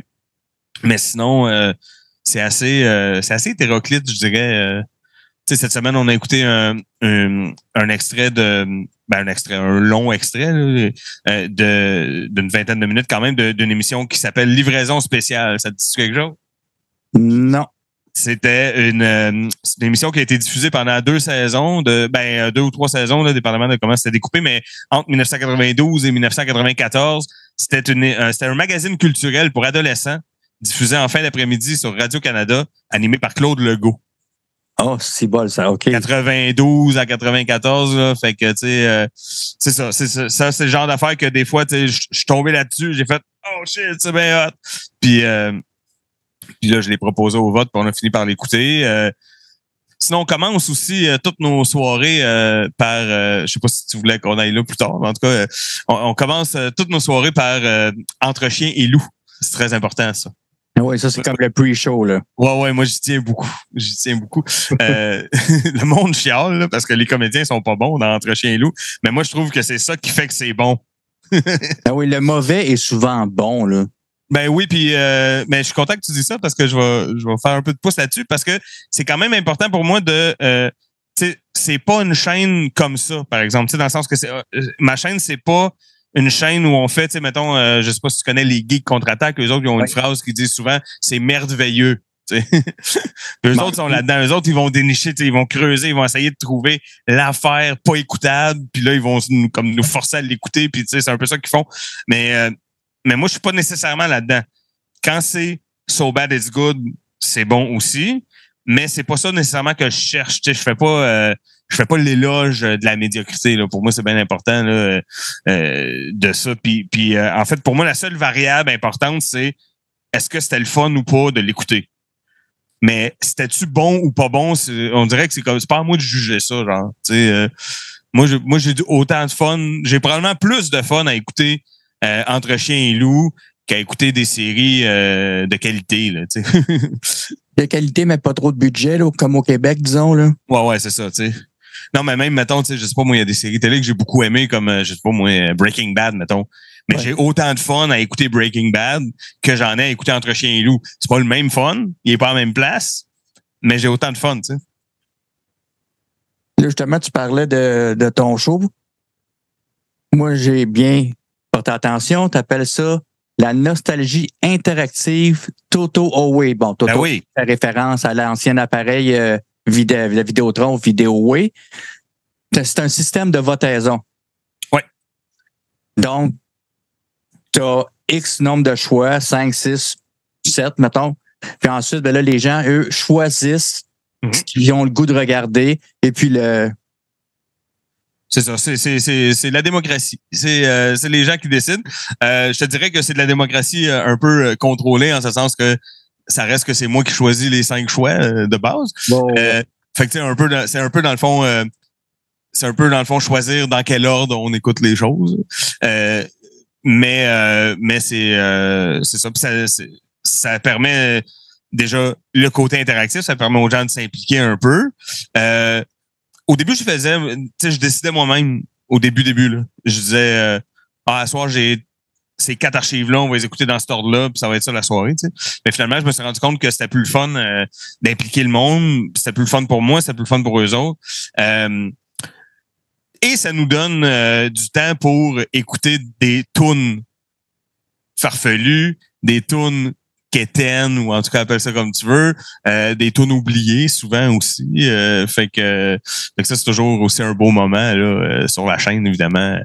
sinon, c'est assez hétéroclite, je dirais. Cette semaine, on a écouté un extrait un long extrait là, d'une vingtaine de minutes quand même d'une émission qui s'appelle Livraison spéciale. Ça te dit quelque chose? Non. C'était une émission qui a été diffusée pendant 2 saisons, 2 ou 3 saisons, là, dépendamment de comment c'était découpé, mais entre 1992 et 1994, c'était un magazine culturel pour adolescents diffusé en fin d'après-midi sur Radio-Canada, animé par Claude Legault. Oh, c'est bon, ça, OK. 92 à 94, là, fait que, tu sais, c'est ça. C'est le genre d'affaire que des fois, tu sais, je suis tombé là-dessus, j'ai fait « Oh shit, c'est bien hot! » Puis là, je l'ai proposé au vote, puis on a fini par l'écouter. Sinon, on commence aussi toutes nos soirées par... je sais pas si tu voulais qu'on aille là plus tard, mais en tout cas, on commence toutes nos soirées par Entre chien et loup. C'est très important, ça. Oui, ça, c'est comme le pre-show, là. Ouais, moi, j'y tiens beaucoup. Le monde chiale, là, parce que les comédiens sont pas bons dans Entre chien et loup, mais moi, je trouve que c'est ça qui fait que c'est bon. Ah oui, le mauvais est souvent bon, là. Ben oui, puis mais je suis content que tu dis ça parce que je vais faire un peu de pouce là-dessus parce que c'est quand même important pour moi de tu sais, c'est pas une chaîne comme ça, par exemple, tu sais, dans le sens que ma chaîne, c'est pas une chaîne où on fait, tu sais, mettons, je sais pas si tu connais les Geeks contre-attaque, eux autres, ils ont une phrase qui dit souvent c'est merveilleux. Eux autres sont là-dedans. Eux autres, ils vont dénicher, ils vont creuser, ils vont essayer de trouver l'affaire pas écoutable, puis là, ils vont comme nous forcer à l'écouter, puis tu sais, c'est un peu ça qu'ils font. Mais moi, je suis pas nécessairement là-dedans. Quand c'est So Bad It's Good, c'est bon aussi, mais c'est pas ça nécessairement que je cherche. Tu sais, je fais pas l'éloge de la médiocrité. Là. Pour moi, c'est bien important là, de ça. Puis en fait, pour moi, la seule variable importante, c'est est-ce que c'était le fun ou pas de l'écouter. Mais c'était-tu bon ou pas bon? On dirait que c'est pas à moi de juger ça, genre. Tu sais, moi, j'ai autant de fun. J'ai probablement plus de fun à écouter Entre chien et loup qu'à écouter des séries de qualité. Là, tu sais. De qualité, mais pas trop de budget, là, comme au Québec, disons. Là. Ouais, c'est ça. Tu sais. Non, mais même, mettons, tu sais, je sais pas, moi, il y a des séries télé que j'ai beaucoup aimées, comme, je sais pas, moi, Breaking Bad, mettons. Mais j'ai autant de fun à écouter Breaking Bad que j'en ai à écouter Entre chien et loup. C'est pas le même fun, il est pas à la même place, mais j'ai autant de fun, tu sais. Là, justement, tu parlais de ton show. Moi, j'ai bien porté attention. Tu appelles ça la nostalgie interactive Toto Away. Bon, Toto, oui. fait référence à l'ancien appareil la Vidéotron Vidéoway. C'est un système de votaison. Oui. Donc, tu as X nombre de choix, 5, 6, 7, mettons. Puis ensuite, ben là, les gens, eux, choisissent ce qu'ils ont le goût de regarder. Et puis, C'est ça, c'est la démocratie. C'est les gens qui décident. Je te dirais que c'est de la démocratie un peu contrôlée, en ce sens que ça reste que c'est moi qui choisis les 5 choix de base. Bon. Fait que c'est un peu dans le fond, c'est un peu dans le fond choisir dans quel ordre on écoute les choses. Mais c'est ça. Ça permet déjà le côté interactif, ça permet aux gens de s'impliquer un peu. Au début, je décidais moi-même au début, là. Je disais, à soir, j'ai ces 4 archives-là, on va les écouter dans cet ordre-là, puis ça va être ça la soirée, tu sais. Mais finalement, je me suis rendu compte que c'était plus le fun d'impliquer le monde, c'était plus le fun pour moi, c'était plus le fun pour eux autres. Et ça nous donne du temps pour écouter des tunes farfelues, des tunes quétaines, ou en tout cas appelle ça comme tu veux, des tunes oubliées souvent aussi. Fait que ça, c'est toujours aussi un beau moment là, sur la chaîne, évidemment.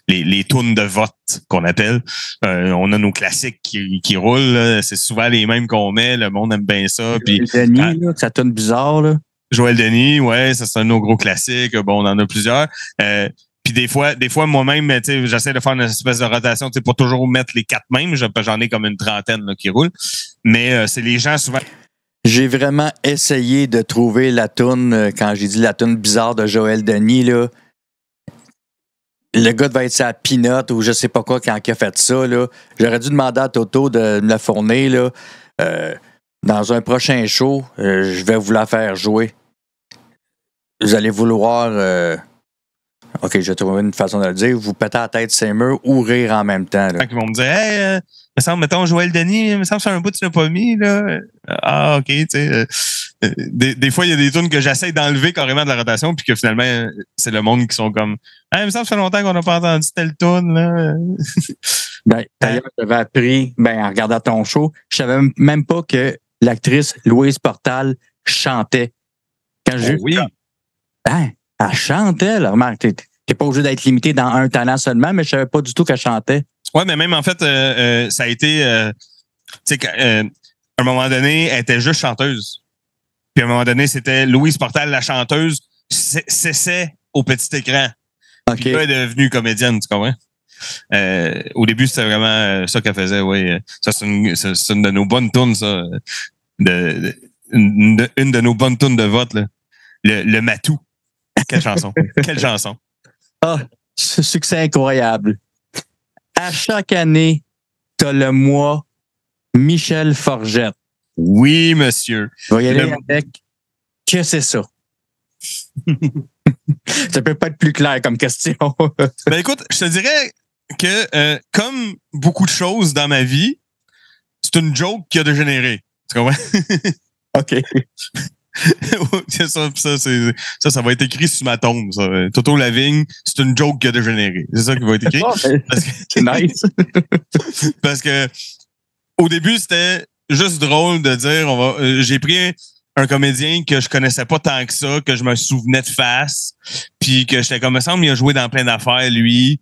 Les tunes de vote qu'on appelle. On a nos classiques qui roulent. C'est souvent les mêmes qu'on met. Le monde aime bien ça. Puis Denis, là, ça tune bizarre, là. Joël Denis, ouais, ça c'est un de nos gros classiques. Bon, on en a plusieurs. Puis des fois moi-même, j'essaie de faire une espèce de rotation, pour toujours mettre les 4 mêmes. J'en ai comme une trentaine là, qui roulent. Mais c'est les gens souvent. J'ai vraiment essayé de trouver la toune, quand j'ai dit la toune bizarre de Joël Denis, là. Le gars devait être sa Peanut ou je sais pas quoi quand il a fait ça, là. J'aurais dû demander à Toto de me la fournir, là. Dans un prochain show, je vais vous la faire jouer. Vous allez vouloir... OK, je vais trouver une façon de le dire. Vous pétez la tête ces murs ou rire en même temps. Là. Ils vont me dire, hey, me semble, mettons, Joël Denis, me semble que c'est un bout que tu l'as pas mis, là. Ah, OK, tu sais. Des fois, il y a des tunes que j'essaie d'enlever carrément de la rotation, puis que finalement, c'est le monde qui sont comme, hey, me semble que ça fait longtemps qu'on n'a pas entendu telle tune, là. D'ailleurs, j'avais appris, en regardant ton show, je savais même pas que l'actrice Louise Portal chantait. Quand oui. Elle chantait, là. Remarque, t'es pas obligé d'être limité dans un talent seulement, mais je savais pas du tout qu'elle chantait. Ouais, mais même en fait, ça a été, tu sais, à un moment donné, elle était juste chanteuse. Puis à un moment donné, c'était Louise Portal, la chanteuse, cessait au petit écran. Okay. Puis là, elle est devenue comédienne, tu comprends? Au début, c'était vraiment ça qu'elle faisait, oui. Ça, c'est une de nos bonnes tunes, ça. Une de nos bonnes tunes de vote, là. Le Matou. Quelle chanson. Quelle chanson. Ah, ce succès incroyable. À chaque année, t'as le mois Michel Forgette. Oui, monsieur. Je vais y aller avec que c'est ça. Ça peut pas être plus clair comme question. Écoute, je te dirais que comme beaucoup de choses dans ma vie, c'est une joke qui a dégénéré. Tu comprends? OK. ça va être écrit sur ma tombe. Ça. Toto Lavigne, c'est une joke qui a dégénéré. C'est ça qui va être écrit. C'est nice. Parce que au début, c'était juste drôle de dire j'ai pris un comédien que je connaissais pas tant que ça, que je me souvenais de face, puis que j'étais comme, il me semble, il a joué dans plein d'affaires, lui.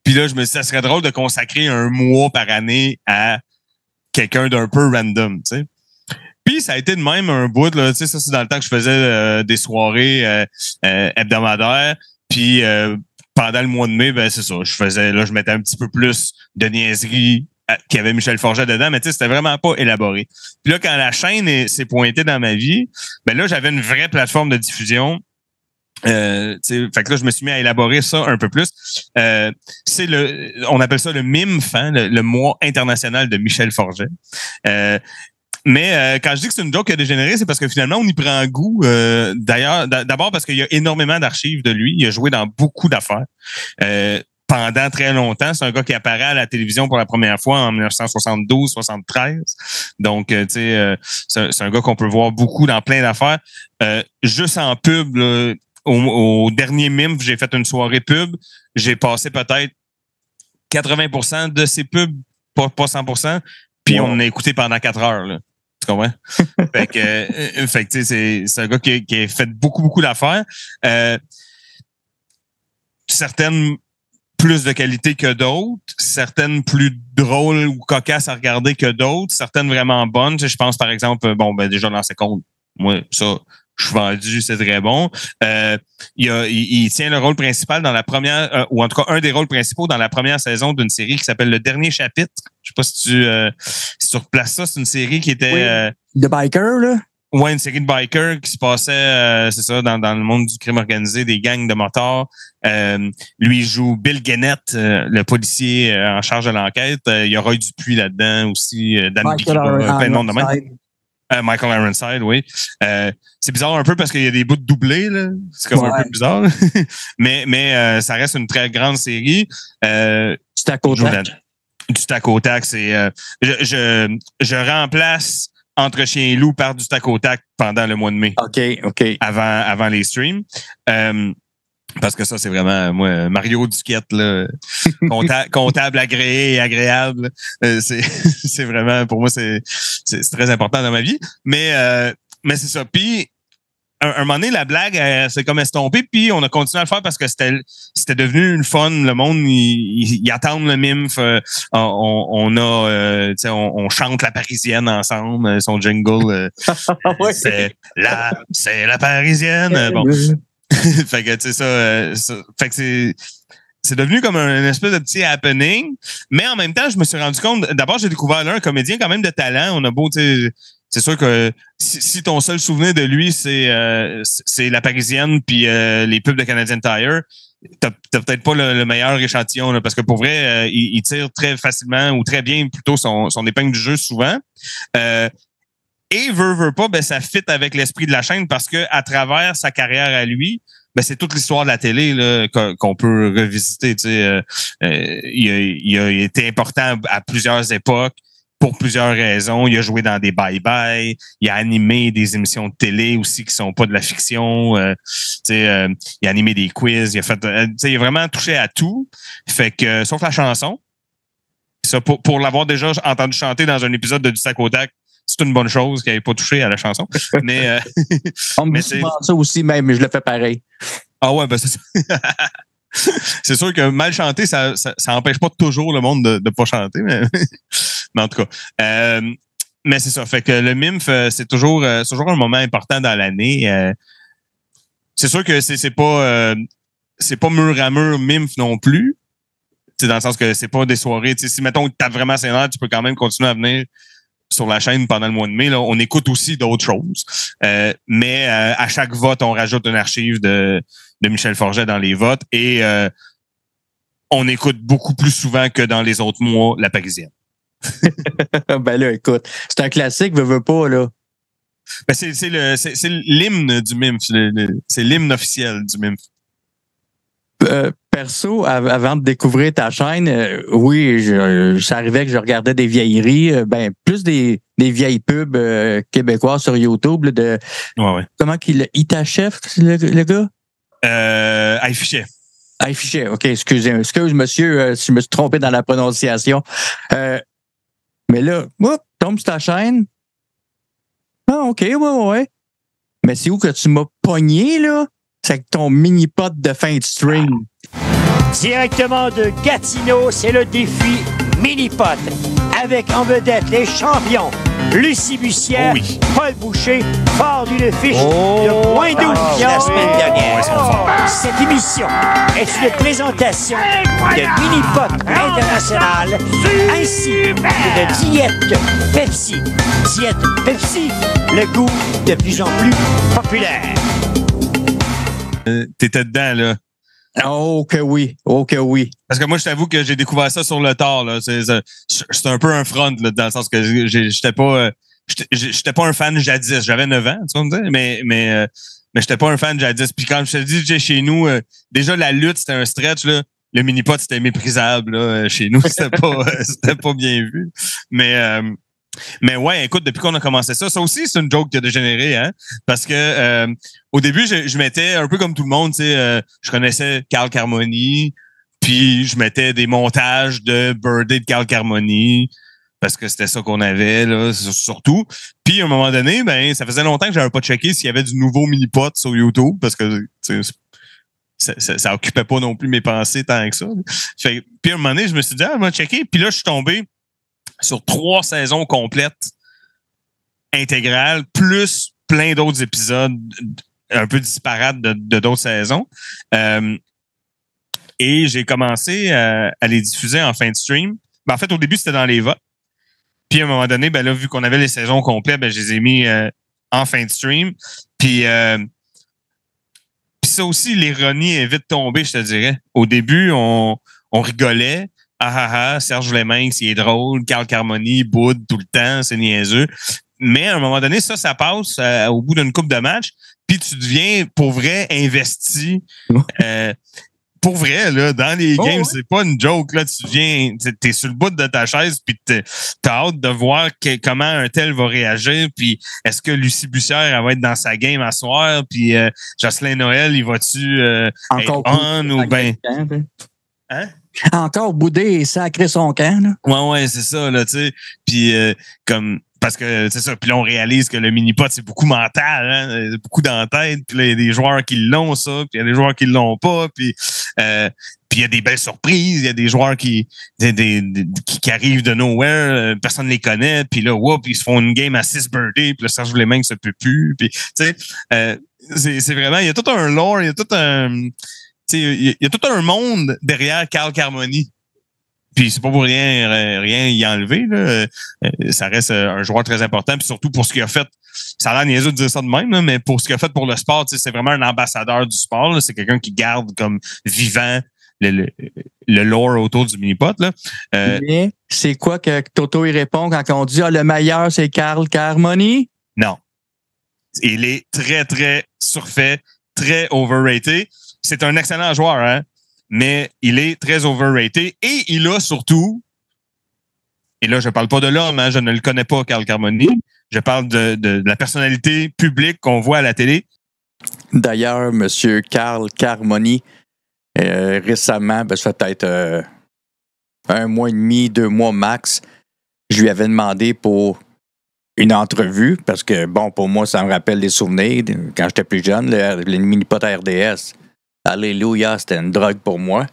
Puis là, je me suis dit, ça serait drôle de consacrer un mois par année à quelqu'un d'un peu random, tu sais. Puis ça a été de même un bout, là, tu sais, ça c'est dans le temps que je faisais des soirées hebdomadaires. Puis pendant le mois de mai, c'est ça, je mettais un petit peu plus de niaiserie qu'il y avait Michel Forget dedans, mais tu sais, c'était vraiment pas élaboré. Puis là, quand la chaîne s'est pointée dans ma vie, là, j'avais une vraie plateforme de diffusion. Fait que là, je me suis mis à élaborer ça un peu plus. On appelle ça le MIMF, hein, le mois international de Michel Forget. Mais quand je dis que c'est une joke qui a dégénéré, c'est parce que finalement, on y prend goût. D'abord parce qu'il y a énormément d'archives de lui. Il a joué dans beaucoup d'affaires pendant très longtemps. C'est un gars qui apparaît à la télévision pour la première fois en 1972-73. Donc, c'est un gars qu'on peut voir beaucoup dans plein d'affaires. Juste en pub, là, au dernier MIMF, j'ai fait une soirée pub. J'ai passé peut-être 80% de ces pubs, pas 100%. Puis on a écouté pendant 4 heures, là. Tu comprends? fait que c'est un gars qui a fait beaucoup d'affaires. Certaines plus de qualité que d'autres, certaines plus drôles ou cocasses à regarder que d'autres, certaines vraiment bonnes. Je pense, par exemple, déjà dans ses comptes, moi, ça, je suis vendu, c'est très bon. Il tient le rôle principal dans la première, ou en tout cas un des rôles principaux dans la première saison d'une série qui s'appelle Le Dernier Chapitre. Je sais pas si tu replaces ça. C'est une série qui était... de biker, là? Ouais, une série de bikers qui se passait, c'est ça, dans le monde du crime organisé, des gangs de motards. Lui, il joue Bill Gannett, le policier en charge de l'enquête. Il y a Roy Dupuis là-dedans aussi, Dan Bikiba, plein de monde de même. Michael Ironside, oui. C'est bizarre un peu parce qu'il y a des bouts de doublés, là. C'est comme un peu bizarre. mais ça reste une très grande série. Du tac au tac. Du tac au tac, c'est... je remplace Entre Chien et Loup par du tac au tac pendant le mois de mai. OK. Avant les streams. Parce que ça, c'est vraiment, moi, Mario Duquette, là, comptable agréé et agréable. C'est vraiment, pour moi, c'est très important dans ma vie. Mais c'est ça. Puis, un moment donné, la blague, c'est comme estompée, puis on a continué à le faire parce que c'était devenu une fun. Le monde, ils attendent le MIMF. On chante la Parisienne ensemble, son jingle. Ouais. C'est la Parisienne. Bon. Fait que, tu sais, fait que c'est devenu comme une espèce de petit happening. Mais en même temps, je me suis rendu compte, d'abord, j'ai découvert là un comédien quand même de talent. On a beau, tu sais, c'est sûr que si ton seul souvenir de lui, c'est la Parisienne puis les pubs de Canadian Tire, t'as peut-être pas le meilleur échantillon, là, parce que pour vrai, il tire très facilement ou très bien plutôt son épingle du jeu souvent. Et veut pas, ben ça fit avec l'esprit de la chaîne parce que à travers sa carrière à lui, ben c'est toute l'histoire de la télé là, qu'on peut revisiter. Tu sais, il a été important à plusieurs époques pour plusieurs raisons. Il a joué dans des bye-bye, il a animé des émissions de télé aussi qui sont pas de la fiction. Il a animé des quiz, il a fait, il a vraiment touché à tout. Fait que sauf la chanson. Ça, pour l'avoir déjà entendu chanter dans un épisode de Du Tac au Tac, c'est une bonne chose qu'il n'ait pas touché à la chanson. Mais, on me dit souvent ça aussi, mais je le fais pareil. Ah ouais, ben c'est ça. C'est sûr que mal chanter, ça empêche pas toujours le monde de pas chanter, mais en tout cas. Mais c'est ça. Fait que le MIMF, c'est toujours un moment important dans l'année. C'est sûr que c'est pas mur à mur MIMF non plus. T'sais, dans le sens que c'est pas des soirées. Si mettons que tu tapes vraiment ses nerfs, tu peux quand même continuer à venir sur la chaîne pendant le mois de mai. Là, on écoute aussi d'autres choses. Mais à chaque vote, on rajoute une archive de Michel Forget dans les votes et on écoute beaucoup plus souvent que dans les autres mois La Parisienne. Ben là, écoute, c'est un classique, veux pas, là. Ben c'est l'hymne du MIMF. C'est l'hymne officiel du MIMF. Perso, avant de découvrir ta chaîne, oui, ça arrivait que je regardais des vieilleries, plus des vieilles pubs québécoises sur YouTube là, de ouais. Comment qu'il Itachef, le gars? Affiché. Affiché, OK, excuse monsieur si je me suis trompé dans la prononciation. Mais là, tombe sur ta chaîne. Ah, OK, ouais. Mais c'est où que tu m'as pogné, là? C'est avec ton mini-pot de fin de stream. Directement de Gatineau, c'est le défi mini-pot. Avec en vedette les champions Lucie Bussière, Paul Boucher, fort d'une fiche de point 12 la semaine dernière. Cette émission est une présentation de mini-pot international ainsi que de Diète Pepsi. Diète Pepsi, le goût de plus en plus populaire. T'étais dedans, là. Oh que oui. Parce que moi, je t'avoue que j'ai découvert ça sur le tard, là. C'est un peu un front, là, dans le sens que j'étais pas un fan jadis. J'avais 9 ans, tu vas me dire, mais j'étais pas un fan jadis. Puis quand je te dis, j'ai chez nous, déjà la lutte, c'était un stretch, là. Le mini-pot, c'était méprisable, là. Chez nous, c'était pas bien vu. Mais ouais, écoute, depuis qu'on a commencé ça aussi, c'est une joke qui a dégénéré, hein. Parce que au début, je mettais un peu comme tout le monde, tu sais, je connaissais Carl Carmoni, puis je mettais des montages de Birthday de Carl Carmoni, parce que c'était ça qu'on avait, là, surtout. Puis à un moment donné, ben, ça faisait longtemps que j'avais pas checké s'il y avait du nouveau mini-pot sur YouTube, parce que ça occupait pas non plus mes pensées tant que ça. Puis à un moment donné, je me suis dit, je vais checker, puis là, je suis tombé sur 3 saisons complètes intégrale, plus plein d'autres épisodes un peu disparates de d'autres saisons. Et j'ai commencé à les diffuser en fin de stream. Ben, en fait, au début, c'était dans les votes. Puis à un moment donné, ben là, vu qu'on avait les saisons complètes, ben je les ai mis en fin de stream. Puis ça aussi, l'ironie est vite tombée, je te dirais. Au début, on rigolait. Serge Vleminck, il est drôle. Carl Carmoni, boude tout le temps, c'est niaiseux. Mais à un moment donné, ça passe au bout d'une couple de matchs. Puis tu deviens, pour vrai, investi. Pour vrai, là, dans les games, c'est pas une joke, là. T'es sur le bout de ta chaise, puis t'as hâte de voir comment un tel va réagir, puis est-ce que Lucie Bussière, elle va être dans sa game à soir, puis Jocelyn Noël, il va-tu être on ou ben... Hein? Encore boudé et sacré son camp, là. Ouais, c'est ça, là, tu sais. Puis comme... Parce que c'est ça, puis là, on réalise que le mini-pot, c'est beaucoup mental, hein? C'est beaucoup dans la tête. Puis là, il y a des joueurs qui l'ont, ça, puis il y a des joueurs qui l'ont pas. Puis il y a des belles surprises. Il y a des joueurs qui arrivent de nowhere, personne ne les connaît. Puis là, ils se font une game à 6 birdies. Puis là, Serge Vleminck se peut plus. Puis, tu sais, c'est vraiment... Il y a tout un lore, il y a tout un... Il y a tout un monde derrière Carl Carmoni. Puis c'est pas pour rien y enlever, là. Ça reste un joueur très important. Puis surtout pour ce qu'il a fait, ça a l'air niaiseux de dire ça de même, là, mais pour ce qu'il a fait pour le sport, c'est vraiment un ambassadeur du sport, là. C'est quelqu'un qui garde comme vivant le lore autour du mini-pot, là. Mais c'est quoi que Toto y répond quand on dit le meilleur, c'est Carl Carmoni? Non. Il est très, très surfait, très overrated. C'est un excellent joueur, hein? Mais il est très overrated et il a surtout, et là je parle pas de l'homme, hein, je ne le connais pas, Carl Carmoni, je parle de la personnalité publique qu'on voit à la télé. D'ailleurs, M. Carl Carmoni, récemment, ça fait peut-être 1 mois et demi, 2 mois max, je lui avais demandé pour une entrevue, parce que bon, pour moi, ça me rappelle des souvenirs quand j'étais plus jeune, les mini-pots à RDS. Alléluia, c'était une drogue pour moi,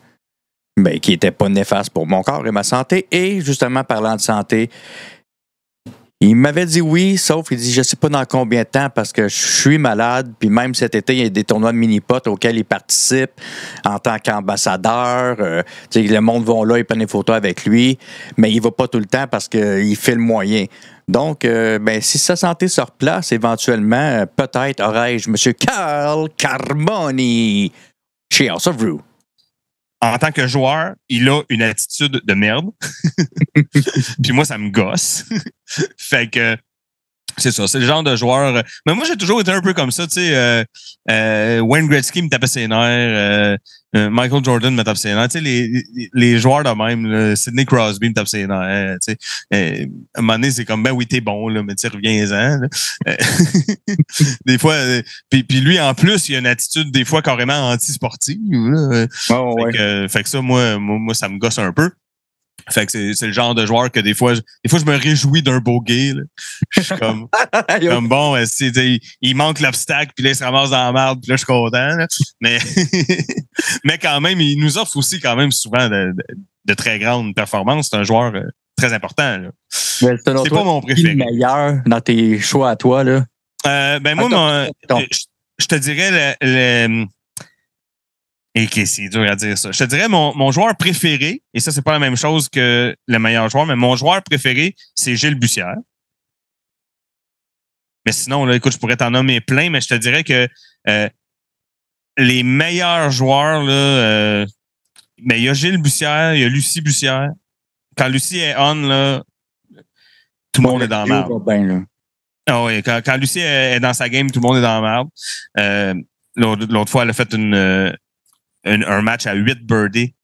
mais qui n'était pas néfaste pour mon corps et ma santé. Et justement, parlant de santé, il m'avait dit oui, sauf il dit je ne sais pas dans combien de temps parce que je suis malade. Puis même cet été, il y a des tournois de mini-pot auxquels il participe en tant qu'ambassadeur. Le monde va là, il prend des photos avec lui, mais il ne va pas tout le temps parce qu'il fait le moyen. Donc, si sa santé se replace, éventuellement, peut-être aurais-je M. Carl Carmoni chez House of Brew. En tant que joueur, il a une attitude de merde. Puis moi, ça me gosse. Fait que c'est ça, c'est le genre de joueur. Mais moi, j'ai toujours été un peu comme ça, tu sais. Wayne Gretzky me tapait ses nerfs. Michael Jordan me tape ses nerfs. Tu sais, les joueurs de même, là, Sidney Crosby me tape ses nerfs. Tu sais, à un moment donné, c'est comme, ben oui, t'es bon, là, mais tu sais, reviens-en. Des fois, puis lui, en plus, il a une attitude, des fois, carrément anti-sportive. Fait que ça, moi, ça me gosse un peu. Fait que c'est le genre de joueur que des fois, je me réjouis d'un beau gay. Là. Je suis comme bon, il manque l'obstacle, puis là, il se ramasse dans la merde, puis là, je suis content. Là. Mais quand même, il nous offre aussi quand même souvent de très grandes performances. C'est un joueur très important. Là. C'est pas mon préféré. Le meilleur dans tes choix à toi, là? Moi, je te dirais et c'est dur à dire ça. Je te dirais mon joueur préféré, et ça, c'est pas la même chose que le meilleur joueur, mais mon joueur préféré, c'est Gilles Bussière. Mais sinon, là, écoute, je pourrais t'en nommer plein, mais je te dirais que les meilleurs joueurs, là, il y a Gilles Bussière, il y a Lucie Bussière. Quand Lucie est on, là, tout le monde est dans la merde. Ah oui, quand Lucie est dans sa game, tout le monde est dans la merde. L'autre fois, elle a fait un match à 8 birdies,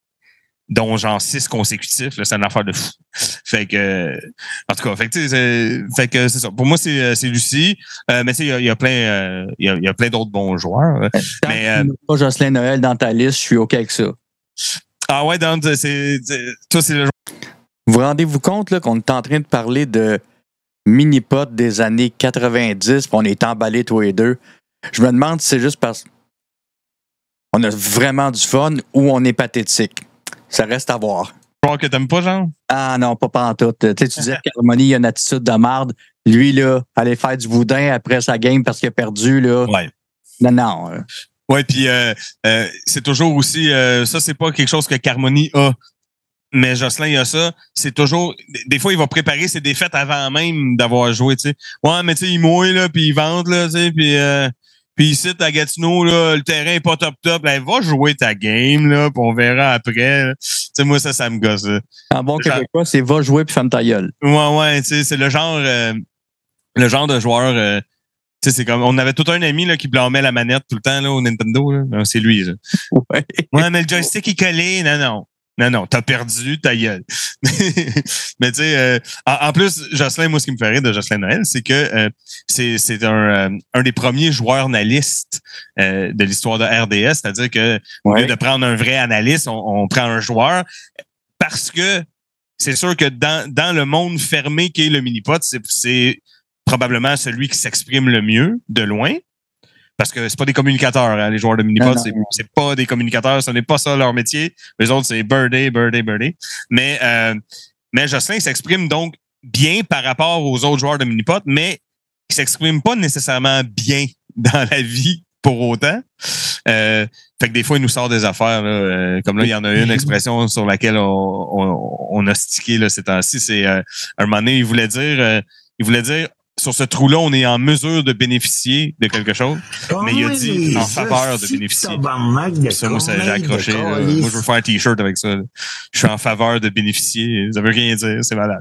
dont genre 6 consécutifs. C'est une affaire de fou. Fait que, en tout cas, fait que c'est ça. Pour moi, c'est Lucie. Mais il y a plein d'autres bons joueurs. Mais pas Jocelyn Noël dans ta liste, je suis OK avec ça. Ah ouais, donc toi, c'est le joueur. Vous rendez-vous compte là, qu'on est en train de parler de mini-pot des années 90, puis on est emballés tous les deux. Je me demande si c'est juste parce qu'on a vraiment du fun ou on est pathétique. Ça reste à voir. Joueur que t'aimes pas, genre? Ah non, pas pantoute. Tu disais que Carmoni a une attitude de marde. lui, là, aller faire du boudin après sa game parce qu'il a perdu, là. Ouais. Non. Oui, puis c'est toujours aussi, ça, c'est pas quelque chose que Carmoni a. Mais Jocelyn, il a ça. C'est toujours, des fois, il va préparer ses défaites avant même d'avoir joué, tu sais. Ouais, mais tu sais, il mouille, là, puis il vente, là, tu sais, puis ici, à Gatineau, là, le terrain est pas top. Ben, va jouer ta game, là, puis on verra après. Tu sais, moi, ça me gosse, là. En bon québécois, c'est va jouer puis ferme ta gueule. Ouais, tu sais, c'est le genre de joueur, tu sais, c'est comme, on avait tout un ami là, qui blâmait la manette tout le temps là, au Nintendo. Là. Non, c'est lui. Là. Ouais, mais le joystick est collé. Non, t'as perdu ta gueule. Mais tu sais, en plus, Jocelyn, moi, ce qui me fait rire de Jocelyn Noël, c'est que c'est un des premiers joueurs analystes de l'histoire de RDS. C'est-à-dire que au lieu de prendre un vrai analyste, on prend un joueur parce que c'est sûr que dans le monde fermé qu'est le mini-pot, c'est probablement celui qui s'exprime le mieux, de loin, parce que c'est pas des communicateurs, hein, les joueurs de mini-pot, c'est pas des communicateurs, ce n'est pas ça leur métier. Les autres, c'est birdie. Mais Jocelyn s'exprime donc bien par rapport aux autres joueurs de mini-pot, mais il s'exprime pas nécessairement bien dans la vie pour autant. Fait que des fois, il nous sort des affaires. Là, comme là, il y en a une expression sur laquelle on a stické là, ces temps-ci. C'est un moment donné, il voulait dire sur ce trou-là, on est en mesure de bénéficier de quelque chose, mais il a dit en faveur de bénéficier. Ça, moi, j'ai accroché. Moi, je veux faire un T-shirt avec ça. Là. Je suis en faveur de bénéficier. Ça veut rien dire, c'est malade.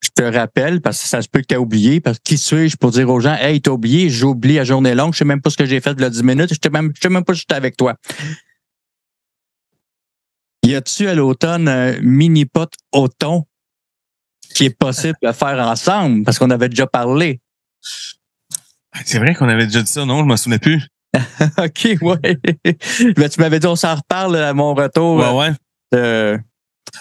Je te rappelle, parce que ça se peut que tu as oublié, parce que qui suis-je pour dire aux gens, hey, t'as oublié, j'ai oublié la journée longue, je sais même pas ce que j'ai fait il y a 10 minutes, je sais même pas si j'étais avec toi. Y a-tu à l'automne un mini-pot au thon qui est possible de faire ensemble, parce qu'on avait déjà parlé? C'est vrai qu'on avait déjà dit ça, non? Je m'en souvenais plus. OK, ouais. Ben, tu m'avais dit, on s'en reparle à mon retour. Ouais.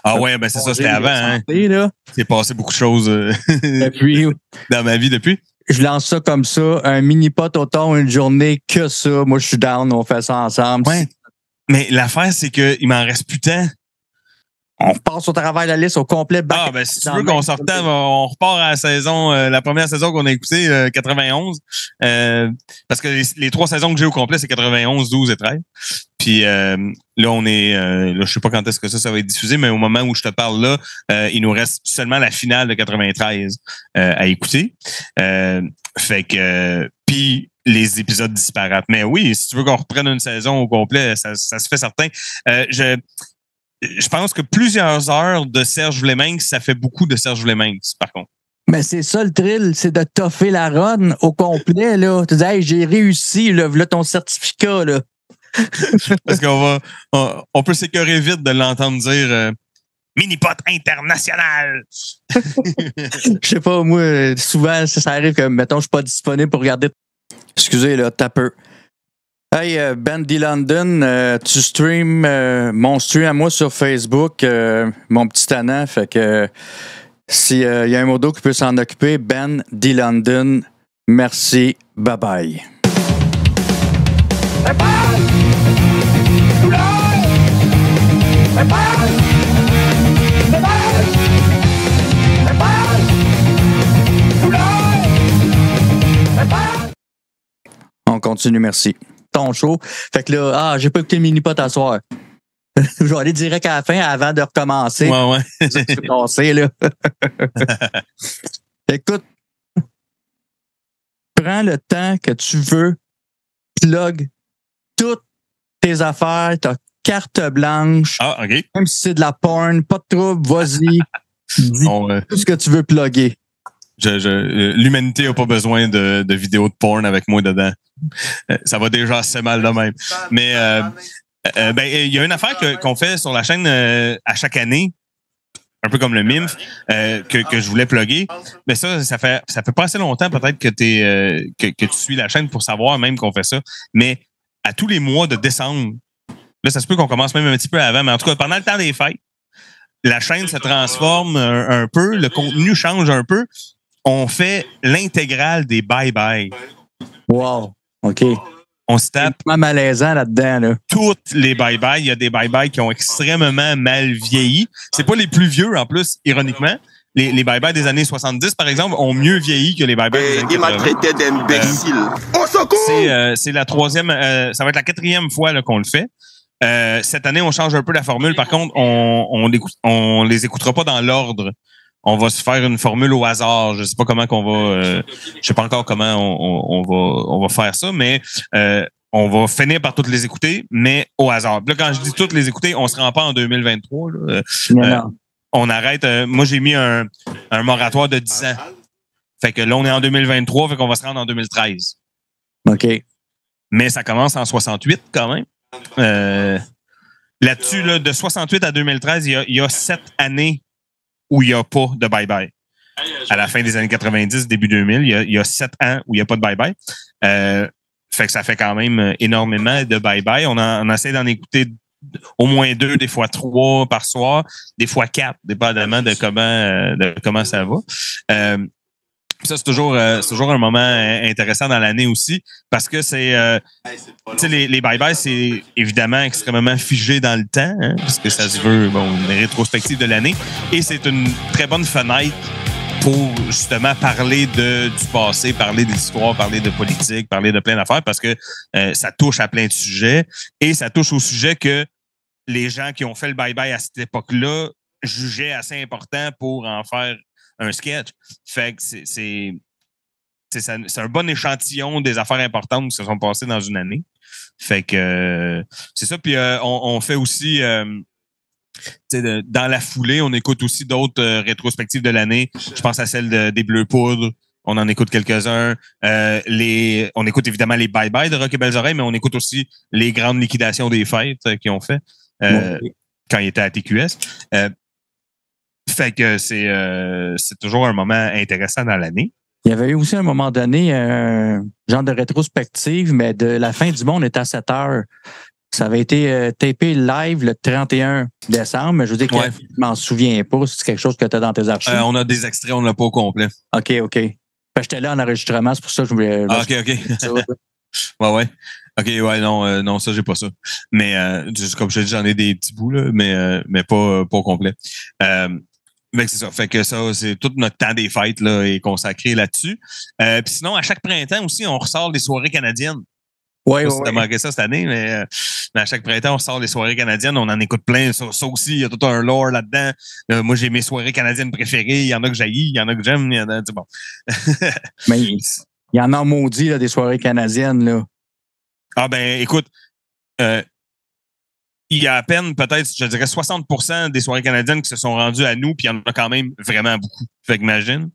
Ah ouais, ben c'est ça, c'était avant. Santé, hein. C'est passé beaucoup de choses depuis, dans ma vie depuis. Je lance ça comme ça, un mini-pot au thon, une journée que ça. Moi, je suis down, on fait ça ensemble. Ouais. Mais l'affaire, c'est qu'il m'en reste plus tant. On passe au travail de la liste au complet. Ben si tu veux qu'on sorte, on repart à la saison, la première saison qu'on a écoutée, 91. Parce que les 3 saisons que j'ai au complet, c'est 91, 12 et 13. Puis là, on est, là, je sais pas quand est-ce que ça va être diffusé, mais au moment où je te parle là, il nous reste seulement la finale de 93 à écouter. Fait que, puis les épisodes disparates. Mais oui, si tu veux qu'on reprenne une saison au complet, ça se fait certain. Je pense que plusieurs heures de Serge Vleminx, ça fait beaucoup de Serge Vleminx, par contre. Mais c'est ça le thrill, c'est de toffer la run au complet, là. Tu dis, hey, j'ai réussi, là, voilà ton certificat, là. Parce on peut s'écœurer vite de l'entendre dire mini-pot international. Je sais pas, moi, souvent, ça arrive que, mettons, je suis pas disponible pour regarder. Excusez, là, t'as peu. Hey, Ben D. London, tu stream mon stream à moi sur Facebook, mon petit tannant, fait que s'il y a un modo qui peut s'en occuper, Ben D. London, merci, bye bye. On continue, merci. Ton show. Fait que là, j'ai pas écouté le mini-pot à soir. Je vais aller direct à la fin avant de recommencer. Ouais. C'est passé, là. Écoute, prends le temps que tu veux, plug toutes tes affaires, ta carte blanche. Ah, OK. Même si c'est de la porn, pas de trouble, vas-y. Dis tout ce que tu veux plugger. L'humanité n'a pas besoin de vidéos de porn avec moi dedans. Ça va déjà assez mal de même. Mais il y a une affaire qu'on fait sur la chaîne à chaque année, un peu comme le MIMF, que je voulais plugger. Mais ça fait pas assez longtemps peut-être que tu suis la chaîne pour savoir même qu'on fait ça. Mais à tous les mois de décembre, là, ça se peut qu'on commence même un petit peu avant, mais en tout cas, pendant le temps des fêtes, la chaîne se transforme un peu, le contenu change un peu. On fait l'intégrale des bye-bye. Wow, OK. On se tape. C'est pas malaisant là-dedans, là. Toutes les bye-bye. Il y a des bye-bye qui ont extrêmement mal vieilli. C'est pas les plus vieux, en plus, ironiquement, les bye-bye des années 70, par exemple, ont mieux vieilli que les bye-bye des années 80. Il m'a traité d'imbécile. Au secours! C'est la troisième, ça va être la 4e fois là, qu'on le fait. Cette année, on change un peu la formule. Par contre, on les écoutera pas dans l'ordre. On va se faire une formule au hasard. Je sais pas comment qu'on va, je sais pas encore comment on va faire ça, mais on va finir par toutes les écouter, mais au hasard. Là, quand je dis toutes les écouter, on se rend pas en 2023. Là. On arrête. Moi, j'ai mis un moratoire de 10 ans. Fait que là, on est en 2023, fait qu'on va se rendre en 2013. OK. Mais ça commence en 68 quand même. Là-dessus, là, de 68 à 2013, il y a 7 années où il n'y a pas de bye-bye. À la fin des années 90, début 2000, il y a 7 ans où il n'y a pas de bye-bye. Fait que ça fait quand même énormément de bye-bye. On essaie d'en écouter au moins 2, des fois 3 par soir, des fois 4, dépendamment de comment ça va. Ça, c'est toujours un moment intéressant dans l'année aussi, parce que c'est les bye-bye, c'est évidemment extrêmement figé dans le temps, hein, parce que ça se veut une rétrospective de l'année, et c'est une très bonne fenêtre pour justement parler du passé, parler de l'histoire, parler de politique, parler de plein d'affaires, parce que ça touche à plein de sujets, et ça touche au sujet que les gens qui ont fait le bye-bye à cette époque-là jugeaient assez important pour en faire un sketch. Fait que c'est un bon échantillon des affaires importantes qui se sont passées dans une année. Fait que c'est ça. Puis on fait aussi dans la foulée, on écoute aussi d'autres rétrospectives de l'année. Je pense à celle des Bleus Poudres. On en écoute quelques-uns. On écoute évidemment les bye-bye de Rock et Belles Oreilles, mais on écoute aussi les grandes liquidations des fêtes qu'ils ont fait quand ils étaient à TQS. Fait que c'est toujours un moment intéressant dans l'année. Il y avait eu aussi à un moment donné un genre de rétrospective, mais de la fin du monde était à 7 heures. Ça avait été tapé live le 31 décembre, mais je veux dire que je m'en souviens pas. C'est quelque chose que tu as dans tes archives. On a des extraits, on l'a pas au complet. OK. J'étais là en enregistrement, c'est pour ça que je voulais. OK. Ouais. OK, non, ça, j'ai pas ça. Mais comme je te dis, j'en ai des petits bouts, là, mais pas au complet. Mais c'est ça. Fait que ça, c'est tout notre temps des fêtes là, est consacré là-dessus. Puis sinon, à chaque printemps aussi, on ressort des soirées canadiennes. Oui. Si t'as manqué ça cette année, mais à chaque printemps, on sort des soirées canadiennes. On en écoute plein. Ça aussi, il y a tout un lore là-dedans. Moi, j'ai mes soirées canadiennes préférées. Il y en a que j'haïs, il y en a que j'aime. Il y en a, bon. Mais il y en a maudit, là, des soirées canadiennes, là. Ah ben, écoute, il y a à peine, peut-être, je dirais 60% des soirées canadiennes qui se sont rendues à nous, puis il y en a quand même vraiment beaucoup. Fait que imagine.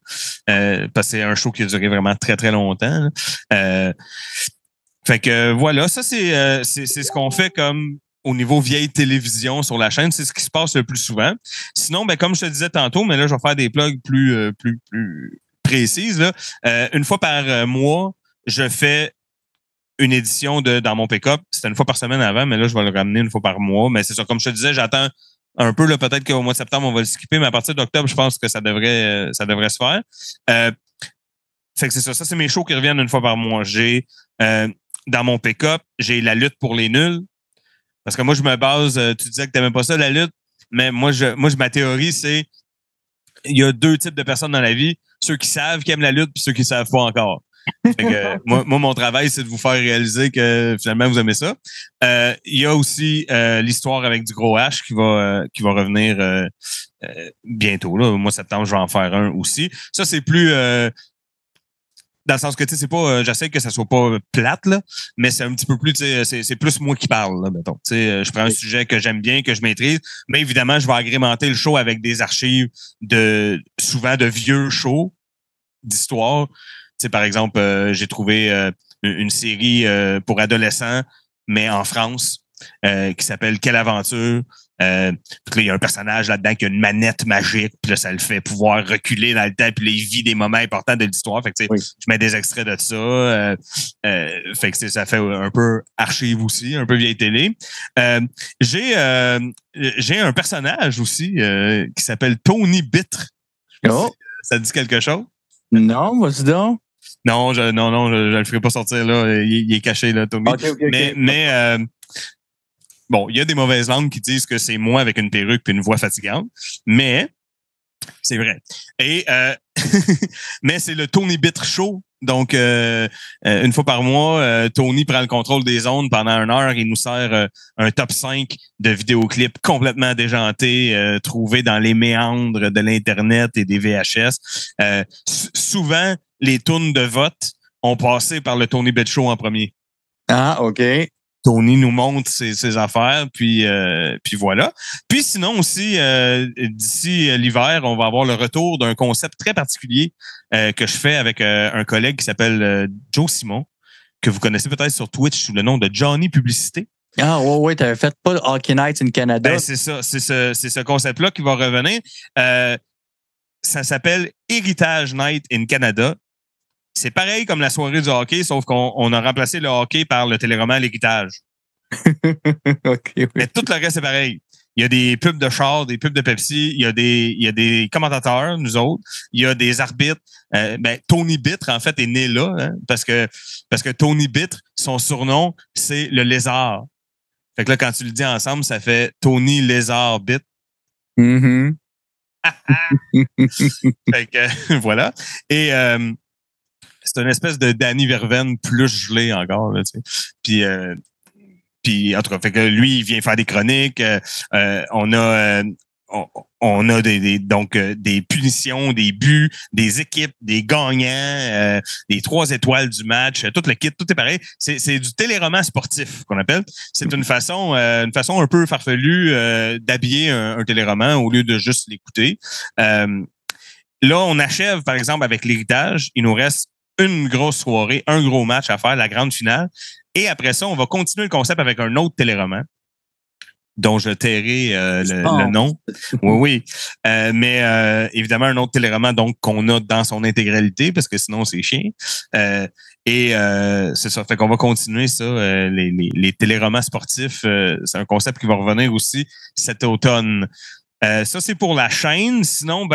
Parce que c'est un show qui a duré vraiment très, très longtemps. Fait que voilà, ça, c'est ce qu'on fait comme au niveau vieille télévision sur la chaîne. C'est ce qui se passe le plus souvent. Sinon, ben comme je te disais tantôt, mais là, je vais faire des plugs plus précises. Là. Une fois par mois, je fais une édition de Dans mon pick-up. C'était une fois par semaine avant, mais là, je vais le ramener une fois par mois. Mais c'est ça, comme je te disais, j'attends un peu, là, peut-être qu'au mois de septembre, on va le skipper, mais à partir d'octobre, je pense que ça devrait se faire. Fait que c'est ça. Ça, c'est mes shows qui reviennent une fois par mois. J'ai dans mon pick-up, j'ai la lutte pour les nuls. Parce que moi, je me base, tu disais que tu n'aimais pas ça, la lutte, mais moi, ma théorie, c'est il y a 2 types de personnes dans la vie, ceux qui savent qu'ils aiment la lutte puis ceux qui ne savent pas encore. Fait que, moi, mon travail, c'est de vous faire réaliser que finalement, vous aimez ça. Il y a aussi l'histoire avec du gros H qui va revenir bientôt. Là. Au mois de septembre, je vais en faire un aussi. Ça, c'est plus... dans le sens que, tu sais, c'est pas... j'essaie que ça soit pas plate, là, mais c'est un petit peu plus... c'est plus moi qui parle, là, mettons. Tu sais, je prends un sujet que j'aime bien, que je maîtrise, mais évidemment, je vais agrémenter le show avec des archives souvent de vieux shows d'histoire. Tu sais, par exemple, j'ai trouvé une série pour adolescents, mais en France, qui s'appelle Quelle aventure. Puis là, il y a un personnage là-dedans qui a une manette magique, puis là, ça le fait pouvoir reculer dans le temps, puis là, il vit des moments importants de l'histoire. Fait que, tu sais, je mets des extraits de ça. Fait que ça fait un peu archive aussi, un peu vieille télé. J'ai un personnage aussi qui s'appelle Tony Bitre. Ça te dit quelque chose? Non, vas-y donc. Non, je le ferai pas sortir là. Il est caché là, Tommy. Okay. Mais bon, il y a des mauvaises langues qui disent que c'est moi avec une perruque puis une voix fatigante. Mais C'est vrai. Et mais c'est le Tony Bitt Show. Donc, une fois par mois, Tony prend le contrôle des ondes pendant 1 heure. Il nous sert un top 5 de vidéoclips complètement déjantés, trouvés dans les méandres de l'Internet et des VHS. Souvent, les tunes de vote ont passé par le Tony Bitt Show en premier. Ah, OK. Tony nous montre ses affaires, puis voilà. Puis sinon aussi, d'ici l'hiver, on va avoir le retour d'un concept très particulier que je fais avec un collègue qui s'appelle Joe Simon, que vous connaissez peut-être sur Twitch sous le nom de Johnny Publicité. Ah ouais, t'avais fait pas Hockey Nights in Canada. Ben, c'est ça, c'est ce concept-là qui va revenir. Ça s'appelle Héritage Night in Canada. C'est pareil comme la soirée du hockey, sauf qu'on a remplacé le hockey par le téléroman L'Héritage. Okay, oui. Mais tout le reste, c'est pareil. Il y a des pubs de char, des pubs de Pepsi, il y a des commentateurs, nous autres, il y a des arbitres. Tony Bitt, en fait, est né là, hein, parce que Tony Bitt, son surnom, c'est le lézard. Fait que là, quand tu le dis ensemble, ça fait Tony Lézard Bitt. Mm-hmm. Fait que, voilà. Et c'est une espèce de Danny Verven plus gelé encore, là, tu sais. Puis en tout cas, fait que lui, il vient faire des chroniques. On a des punitions, des buts, des équipes, des gagnants, des 3 étoiles du match, tout le kit, tout est pareil. C'est du téléroman sportif qu'on appelle. C'est une façon un peu farfelue d'habiller un téléroman au lieu de juste l'écouter. Là, on achève, par exemple, avec l'Héritage. Il nous reste une grosse soirée, un gros match à faire, la grande finale. Et après ça, on va continuer le concept avec un autre téléroman dont je tairai le nom. Oui. Mais évidemment, un autre téléroman donc qu'on a dans son intégralité, parce que sinon, c'est chiant. C'est ça. Fait qu'on va continuer ça. Les téléromans sportifs, c'est un concept qui va revenir aussi cet automne. Ça, c'est pour la chaîne. Sinon,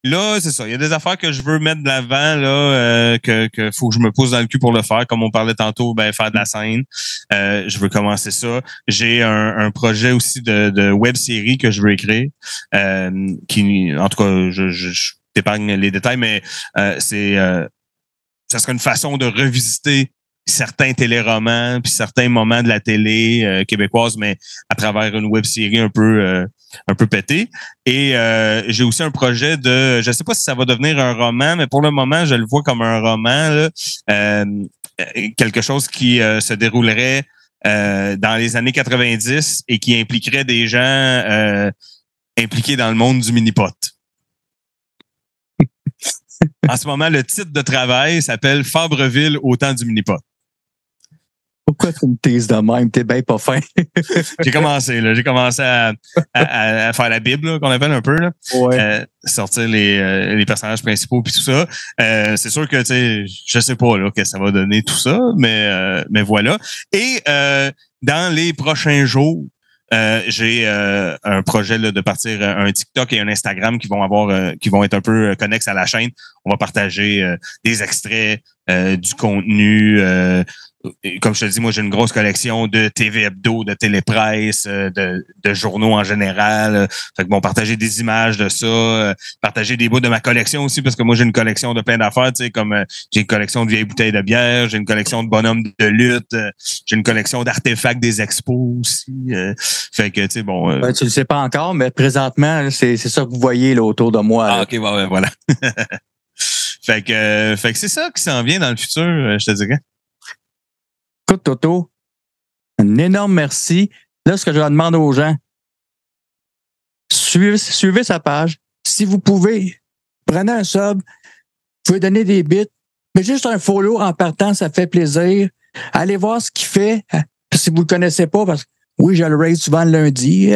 là, c'est ça. Il y a des affaires que je veux mettre de l'avant, là, que faut que je me pose dans le cul pour le faire. Comme on parlait tantôt, faire de la scène. Je veux commencer ça. J'ai un projet aussi de web-série que je veux écrire. Qui, en tout cas, je t'épargne les détails, mais ça serait une façon de revisiter certains téléromans puis certains moments de la télé québécoise, mais à travers une web-série un peu pété. Et j'ai aussi un projet je sais pas si ça va devenir un roman, mais pour le moment, je le vois comme un roman, là, quelque chose qui se déroulerait dans les années 90 et qui impliquerait des gens impliqués dans le monde du mini-pot. En ce moment, le titre de travail s'appelle Fabreville au temps du mini-pot. Pourquoi tu me teases de même? T'es bien pas fin. J'ai commencé à faire la Bible, là, qu'on appelle un peu, là. Ouais. Sortir les personnages principaux puis tout ça. C'est sûr que, tu sais, je sais pas là que ça va donner tout ça, mais voilà. Et dans les prochains jours, j'ai un projet là, de partir un TikTok et un Instagram qui vont être un peu connexes à la chaîne. On va partager des extraits, du contenu. Comme je te dis, moi, j'ai une grosse collection de TV Hebdo, de télépresse, de journaux en général. Fait que bon, partager des images de ça, partager des bouts de ma collection aussi, parce que moi, j'ai une collection de plein d'affaires, tu sais, comme j'ai une collection de vieilles bouteilles de bière, j'ai une collection de bonhommes de lutte, j'ai une collection d'artefacts des expos aussi. Fait que, tu sais, bon... tu le sais pas encore, mais présentement, c'est ça que vous voyez là, autour de moi. Là. Ah, OK, ouais, voilà. Fait que c'est ça qui s'en vient dans le futur, je te dirais. Écoute, Toto, un énorme merci. Là, ce que je demande aux gens, suivez sa page. Si vous pouvez, prenez un sub, vous pouvez donner des bits, mais juste un follow en partant, ça fait plaisir. Allez voir ce qu'il fait, si vous ne le connaissez pas, parce que oui, je le raise souvent le lundi.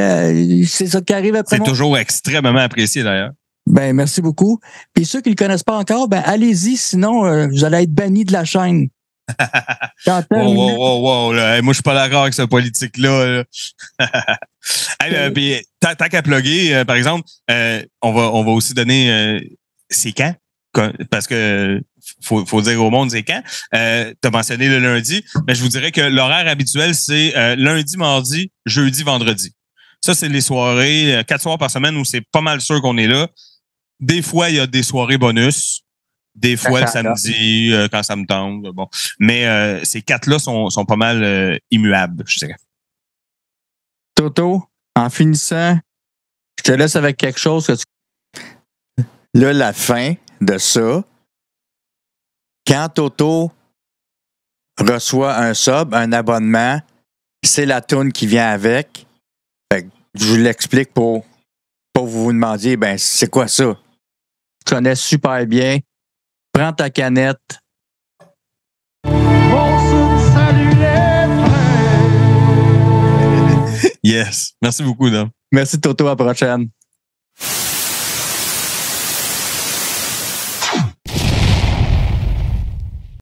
C'est ça qui arrive après. C'est toujours extrêmement apprécié, d'ailleurs. Merci beaucoup. Puis ceux qui ne le connaissent pas encore, allez-y, sinon vous allez être bannis de la chaîne. Wow, là. Moi, je suis pas d'accord avec cette politique-là. Puis, tant qu'à plugger, par exemple, on va aussi donner c'est quand? Parce que faut dire au monde c'est quand. T'as mentionné le lundi, mais je vous dirais que l'horaire habituel, c'est lundi, mardi, jeudi, vendredi. Ça, c'est les soirées, 4 soirs par semaine où c'est pas mal sûr qu'on est là. Des fois, il y a des soirées bonus. Des fois, le samedi, quand ça me tente. Bon. Mais ces 4-là sont pas mal immuables, je dirais. Toto, en finissant, je te laisse avec quelque chose que tu... Là, la fin de ça, quand Toto reçoit un sub, un abonnement, c'est la toune qui vient avec. Fait que je vous l'explique pour pas vous demandiez, ben c'est quoi ça? Tu connais super bien. Prends ta canette. Yes. Merci beaucoup, Dom. Merci Toto, à la prochaine.